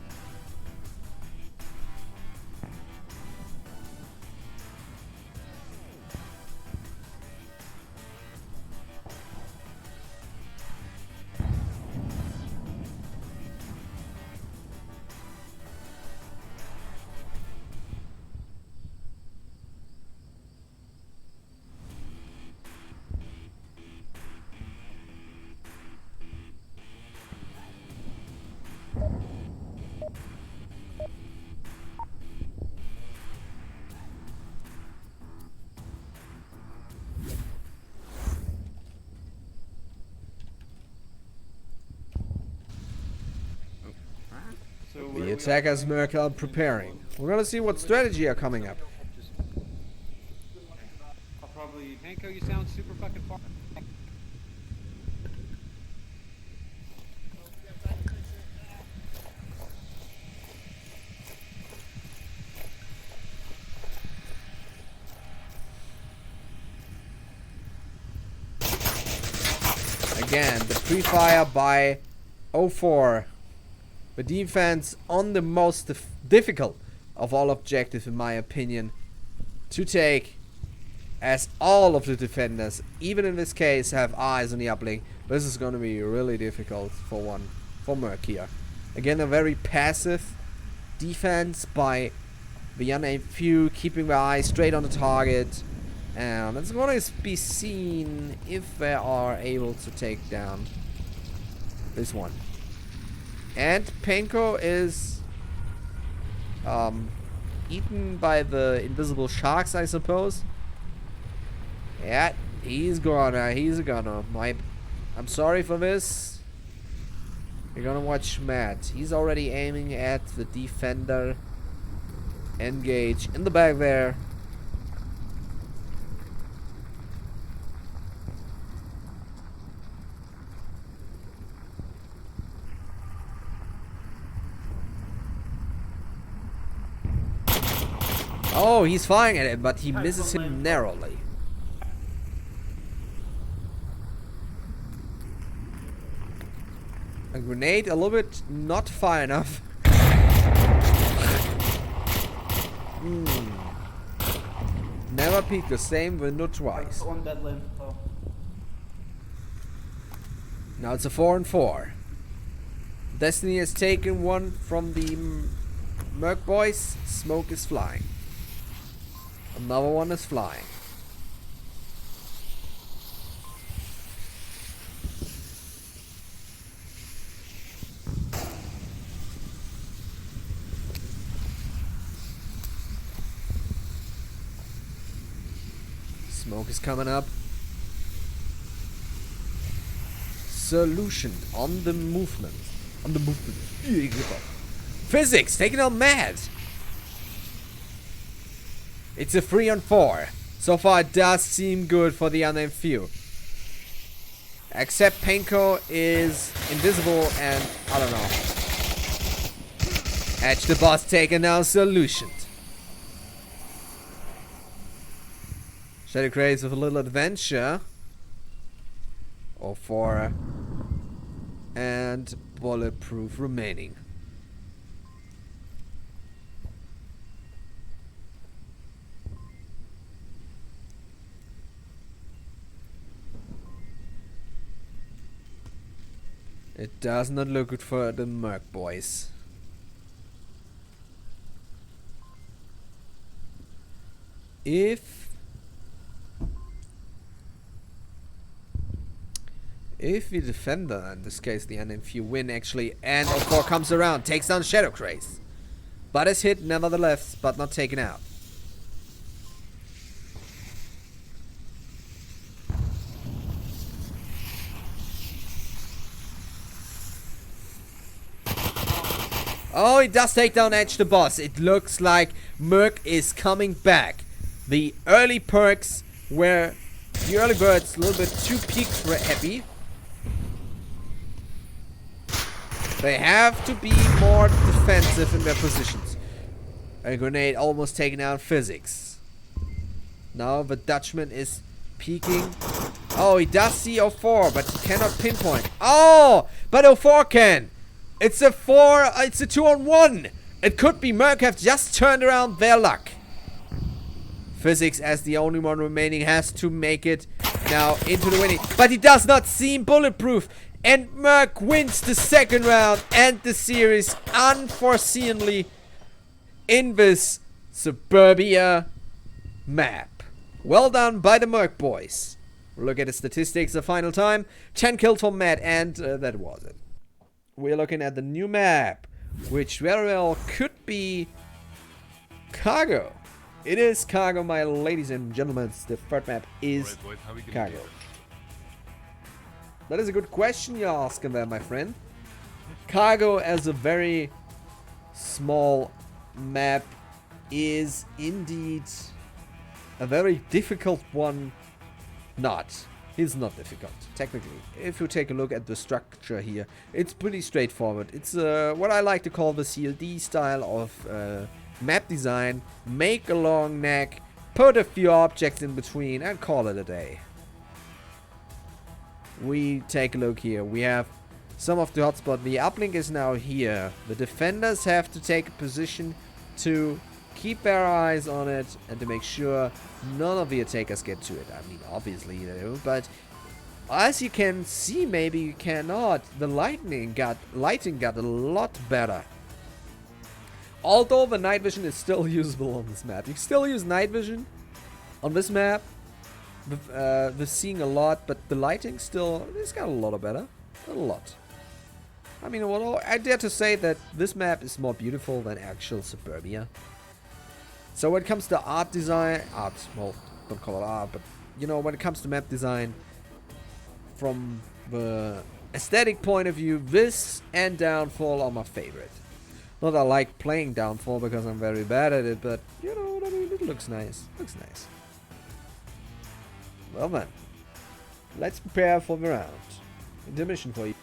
So The attackers Merc are preparing. We're gonna see what strategy are coming up. Panko, you sound super fucking far. Again, the pre-fire by 04. The defense on the most difficult of all objectives, in my opinion, to take, as all of the defenders, even in this case, have eyes on the uplink. This is going to be really difficult for Merc here. Again, a very passive defense by the Unnamed few, keeping their eyes straight on the target. And it's going to be seen if they are able to take down this one. And Panko is eaten by the invisible sharks, I suppose. Yeah, he's gonna. I'm sorry for this. You're gonna watch Matt. He's already aiming at the defender. Engage in the back there. Oh, he's firing at it, but he misses him narrowly. A grenade, a little bit not far enough. Never peek the same window twice. On dead limb. Oh. Now it's a 4 and 4. Destiny has taken one from the Merc boys. Smoke is flying. Another one is flying. Smoke is coming up. Solution on the movement. On the movement. Physics taking on Mad. It's a 3 on 4. So far it does seem good for the Unnamed few. Except Panko is invisible and I don't know. Edge the boss taken now solutioned. Shadow Craze with a little adventure. Or 4. And bulletproof remaining. It does not look good for the Merc boys. If the defender, in this case the Unnamed few, win actually, and O4 comes around, takes down Shadow Craze. But is hit nevertheless, but not taken out. Oh, he does take down Edge the boss. It looks like Merc is coming back. The early perks were the early birds a little bit too peak happy. They have to be more defensive in their positions. A grenade almost taking out Physics. Now the Dutchman is peeking. Oh, he does see 04, but he cannot pinpoint. Oh, but 04 can. It's a 4, it's a 2 on 1. It could be Merc have just turned around their luck. Physics, as the only one remaining, has to make it now into the winning. But he does not seem bulletproof. And Merc wins the second round and the series unforeseenly in this suburbia map. Well done by the Merc boys. Look at the statistics the final time. 10 kills for Matt, and that was it. We're looking at the new map, which very well could be Cargo. It is Cargo, my ladies and gentlemen. The third map is Cargo. That is a good question you're asking there, my friend. Cargo, as a very small map, is indeed a very difficult one not. He's not difficult, technically. If you take a look at the structure here, it's pretty straightforward. It's what I like to call the CLD style of map design. Make a long neck, put a few objects in between, and call it a day. We take a look here. We have some of the hotspot. The uplink is now here. The defenders have to take a position to keep their eyes on it and to make sure none of the attackers get to it. I mean, obviously they do, but as you can see, maybe you cannot. The lighting got a lot better. Although the night vision is still usable on this map. You can still use night vision on this map with seeing a lot, but the lighting still, it's got a lot better. A lot. I mean, I dare to say that this map is more beautiful than actual Suburbia. So when it comes to art design, well, don't call it art, but you know, when it comes to map design, from the aesthetic point of view, this and Downfall are my favorite. Not that I like playing Downfall because I'm very bad at it, but you know what I mean, it looks nice. Looks nice. Well then, let's prepare for the round. Intermission for you.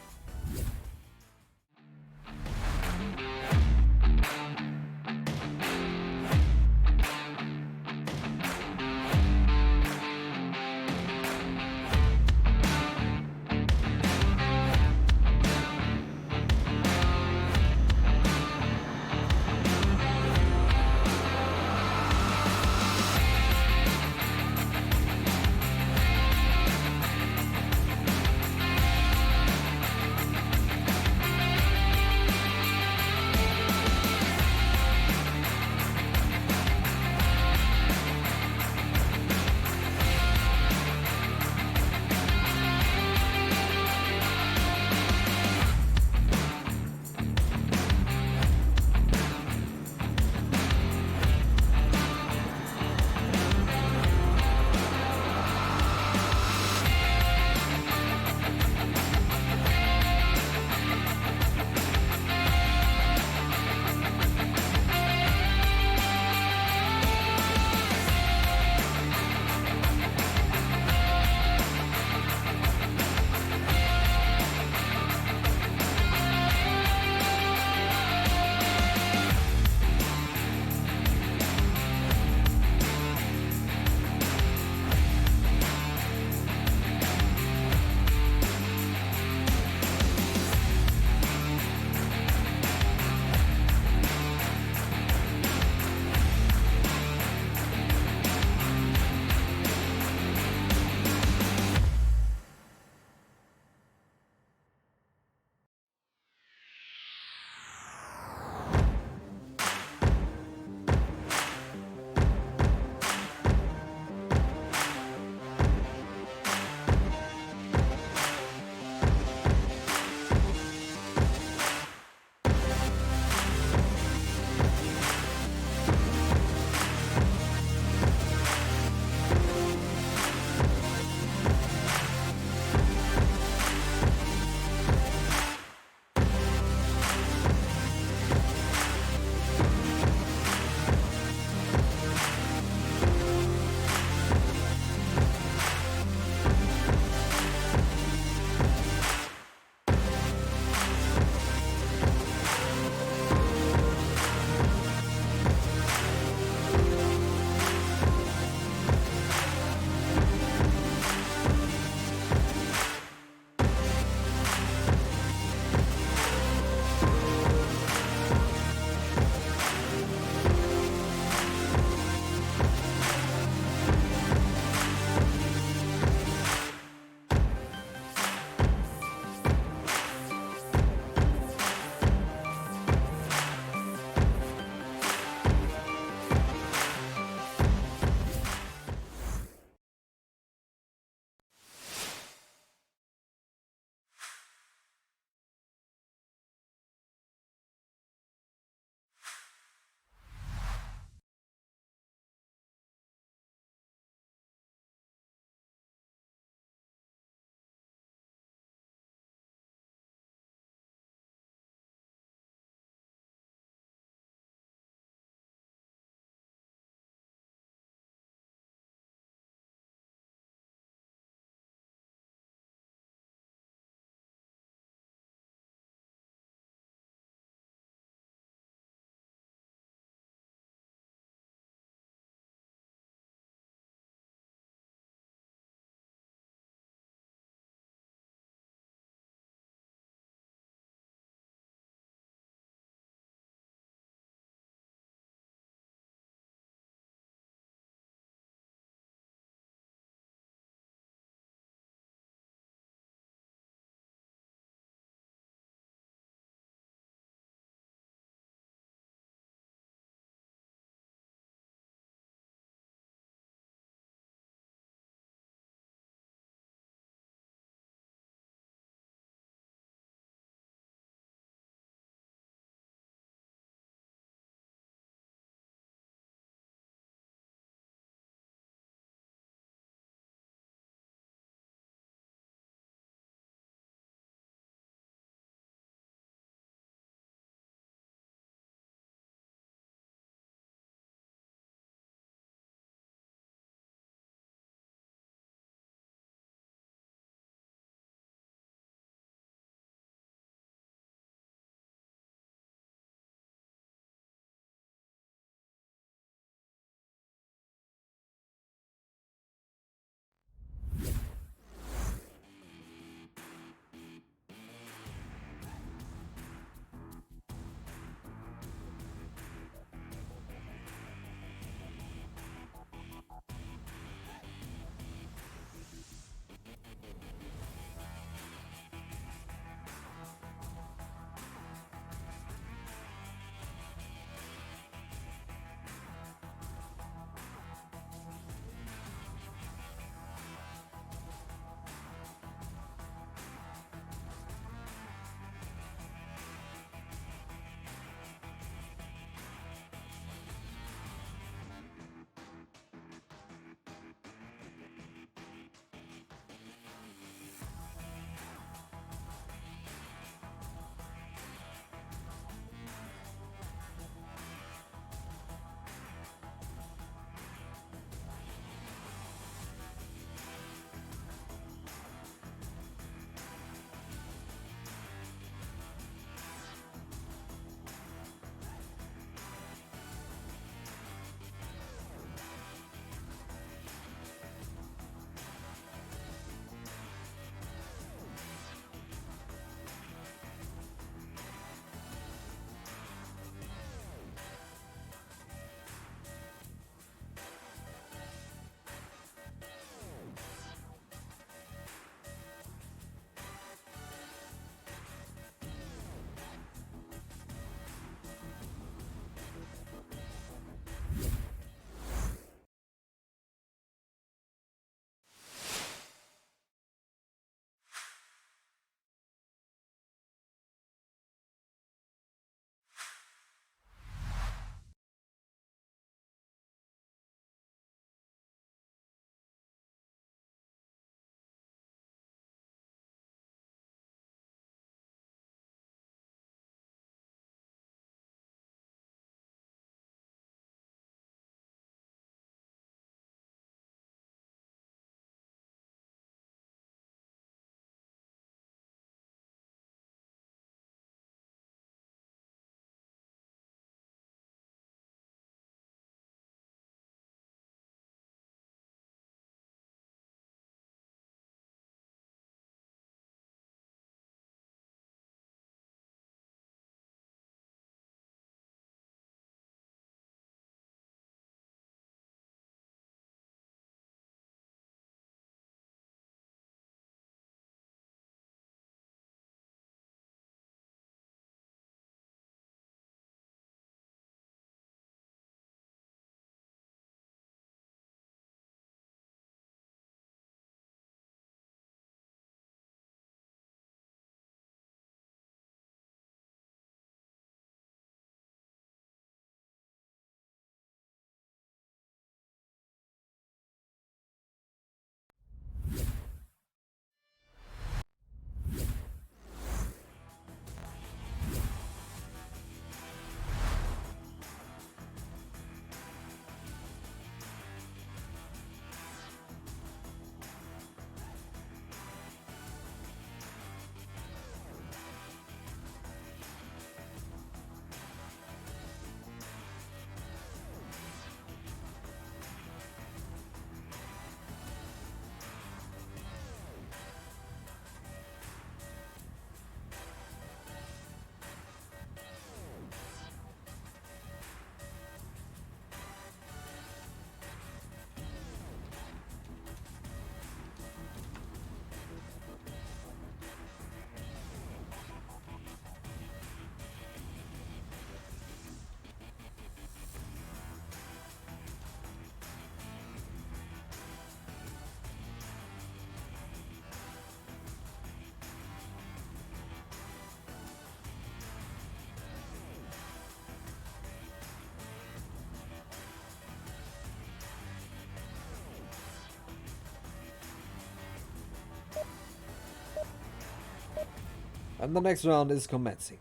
And the next round is commencing.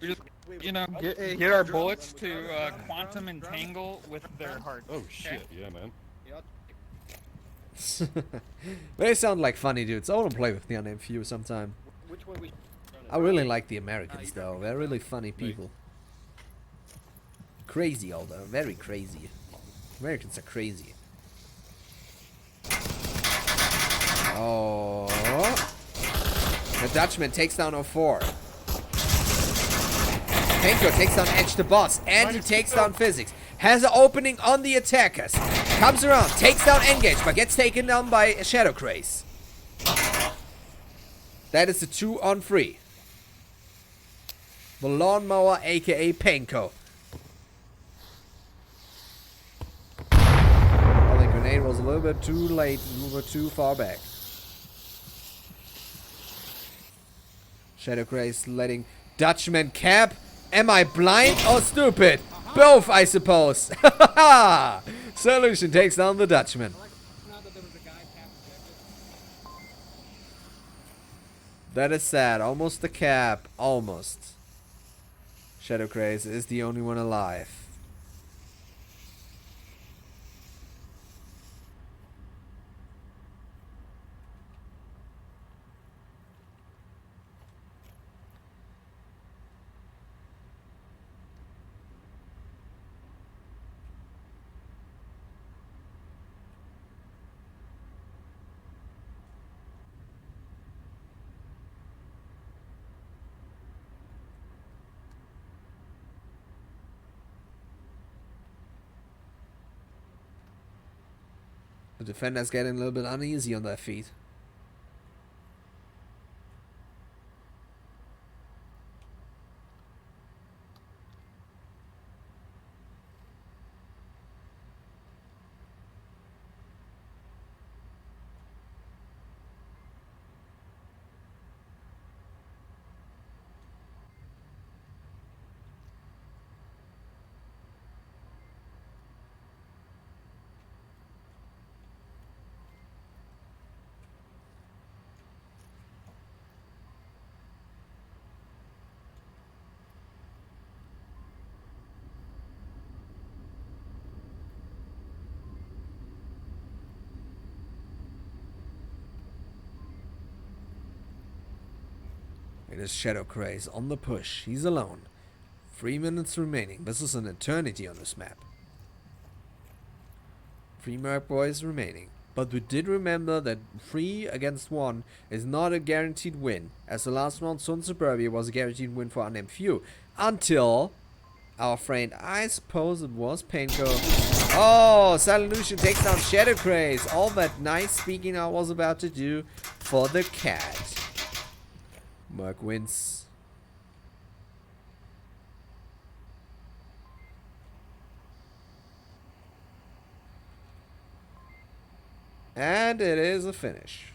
We just, you know, get our bullets to quantum entangle with their hearts. Oh shit, yeah, man. They sound like funny dudes. I want to play with the Unnamed Few sometime. Which one we? I really like the Americans though. They're really funny people. Crazy although, very crazy. Americans are crazy. Oh. The Dutchman takes down 04. Penko takes down Edge the boss, and he takes down Physics. Has an opening on the attackers. Comes around, takes down Engage, but gets taken down by Shadow Craze. That is the 2-on-3. The Lawnmower, aka Penko. Oh, the grenade was a little bit too late, a little bit too far back. Shadow Craze letting Dutchman cap. Am I blind or stupid? Both, I suppose. Solution takes down the Dutchman. That is sad. Almost the cap. Almost. Shadow Craze is the only one alive. The defender's getting a little bit uneasy on their feet. It is Shadow Craze on the push. He's alone. 3 minutes remaining. This is an eternity on this map. 3 Merc boys remaining. But we did remember that 3 against 1 is not a guaranteed win, as the last round Sun Suburbia was a guaranteed win for Unnamed Few. Until our friend, I suppose it was Penko. Oh, Solution takes down Shadow Craze. All that nice speaking I was about to do for the cat. Merc wins. And it is a finish.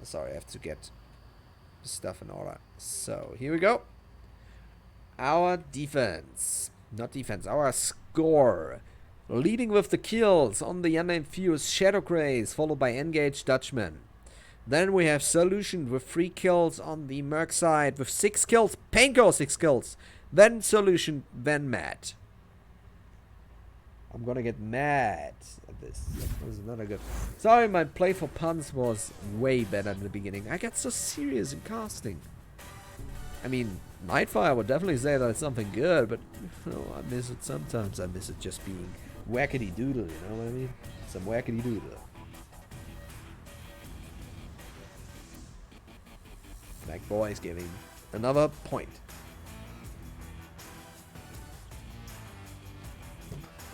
Sorry, I have to get the stuff in order. So, here we go. Our defense. Not defense, our score. Leading with the kills on the Unnamed Few is Shadow Craze, followed by Engaged Dutchman. Then we have Solution with 3 kills on the Merc side with 6 kills. Penko 6 kills. Then Solution, then Matt. I'm gonna get mad at this. That was not a good. Sorry, my play for puns was way better in the beginning. I got so serious in casting. I mean, Nightfire would definitely say that it's something good, but you know, I miss it sometimes. I miss it just being wackety doodle, you know what I mean? Some wackety doodle. Black Boy is giving another point.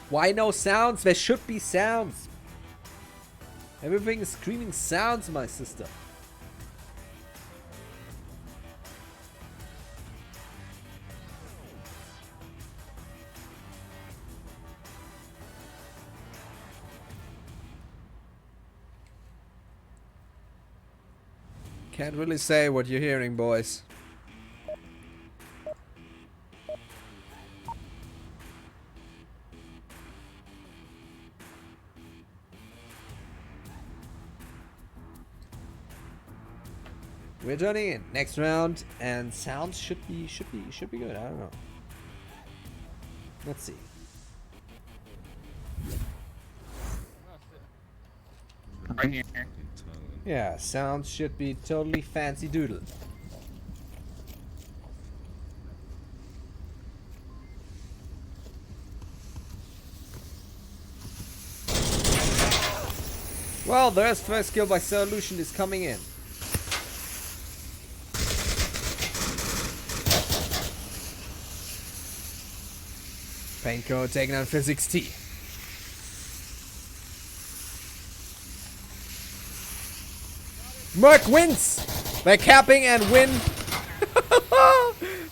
Why no sounds? There should be sounds. Everything is screaming sounds, my sister. Can't really say what you're hearing, boys. We're turning in next round, and sounds should be good. I don't know. Let's see. Right here. Yeah, sounds should be totally fancy doodle. Well, there's first kill by Solution is coming in. Paint code taken on Physics T. Merc wins! They're capping and win.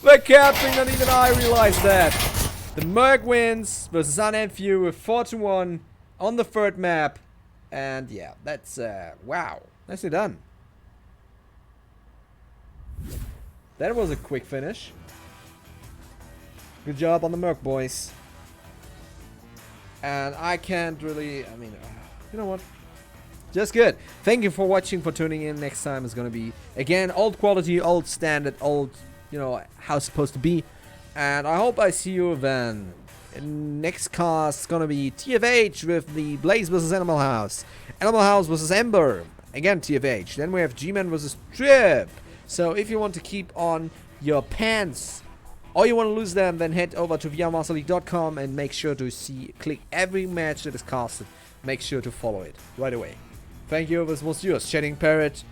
They're capping, not even I realized that. The Merc wins versus Unnamed Few with 4-1 on the third map. And yeah, that's, wow. Nicely done. That was a quick finish. Good job on the Merc, boys. And I can't really, I mean, you know what? Just good. Thank you for watching, for tuning in. Next time is gonna be, again, old quality, old standard, old, you know, how it's supposed to be. And I hope I see you then. Next cast is gonna be TFH with the Blaze versus Animal House. Animal House versus Ember. Again, TFH. Then we have G-Man versus Trip. So if you want to keep on your pants, or you want to lose them, then head over to vrmasterleague.com and make sure to click every match that is casted. Make sure to follow it right away. Thank you. This was yours, Chatting Parrot.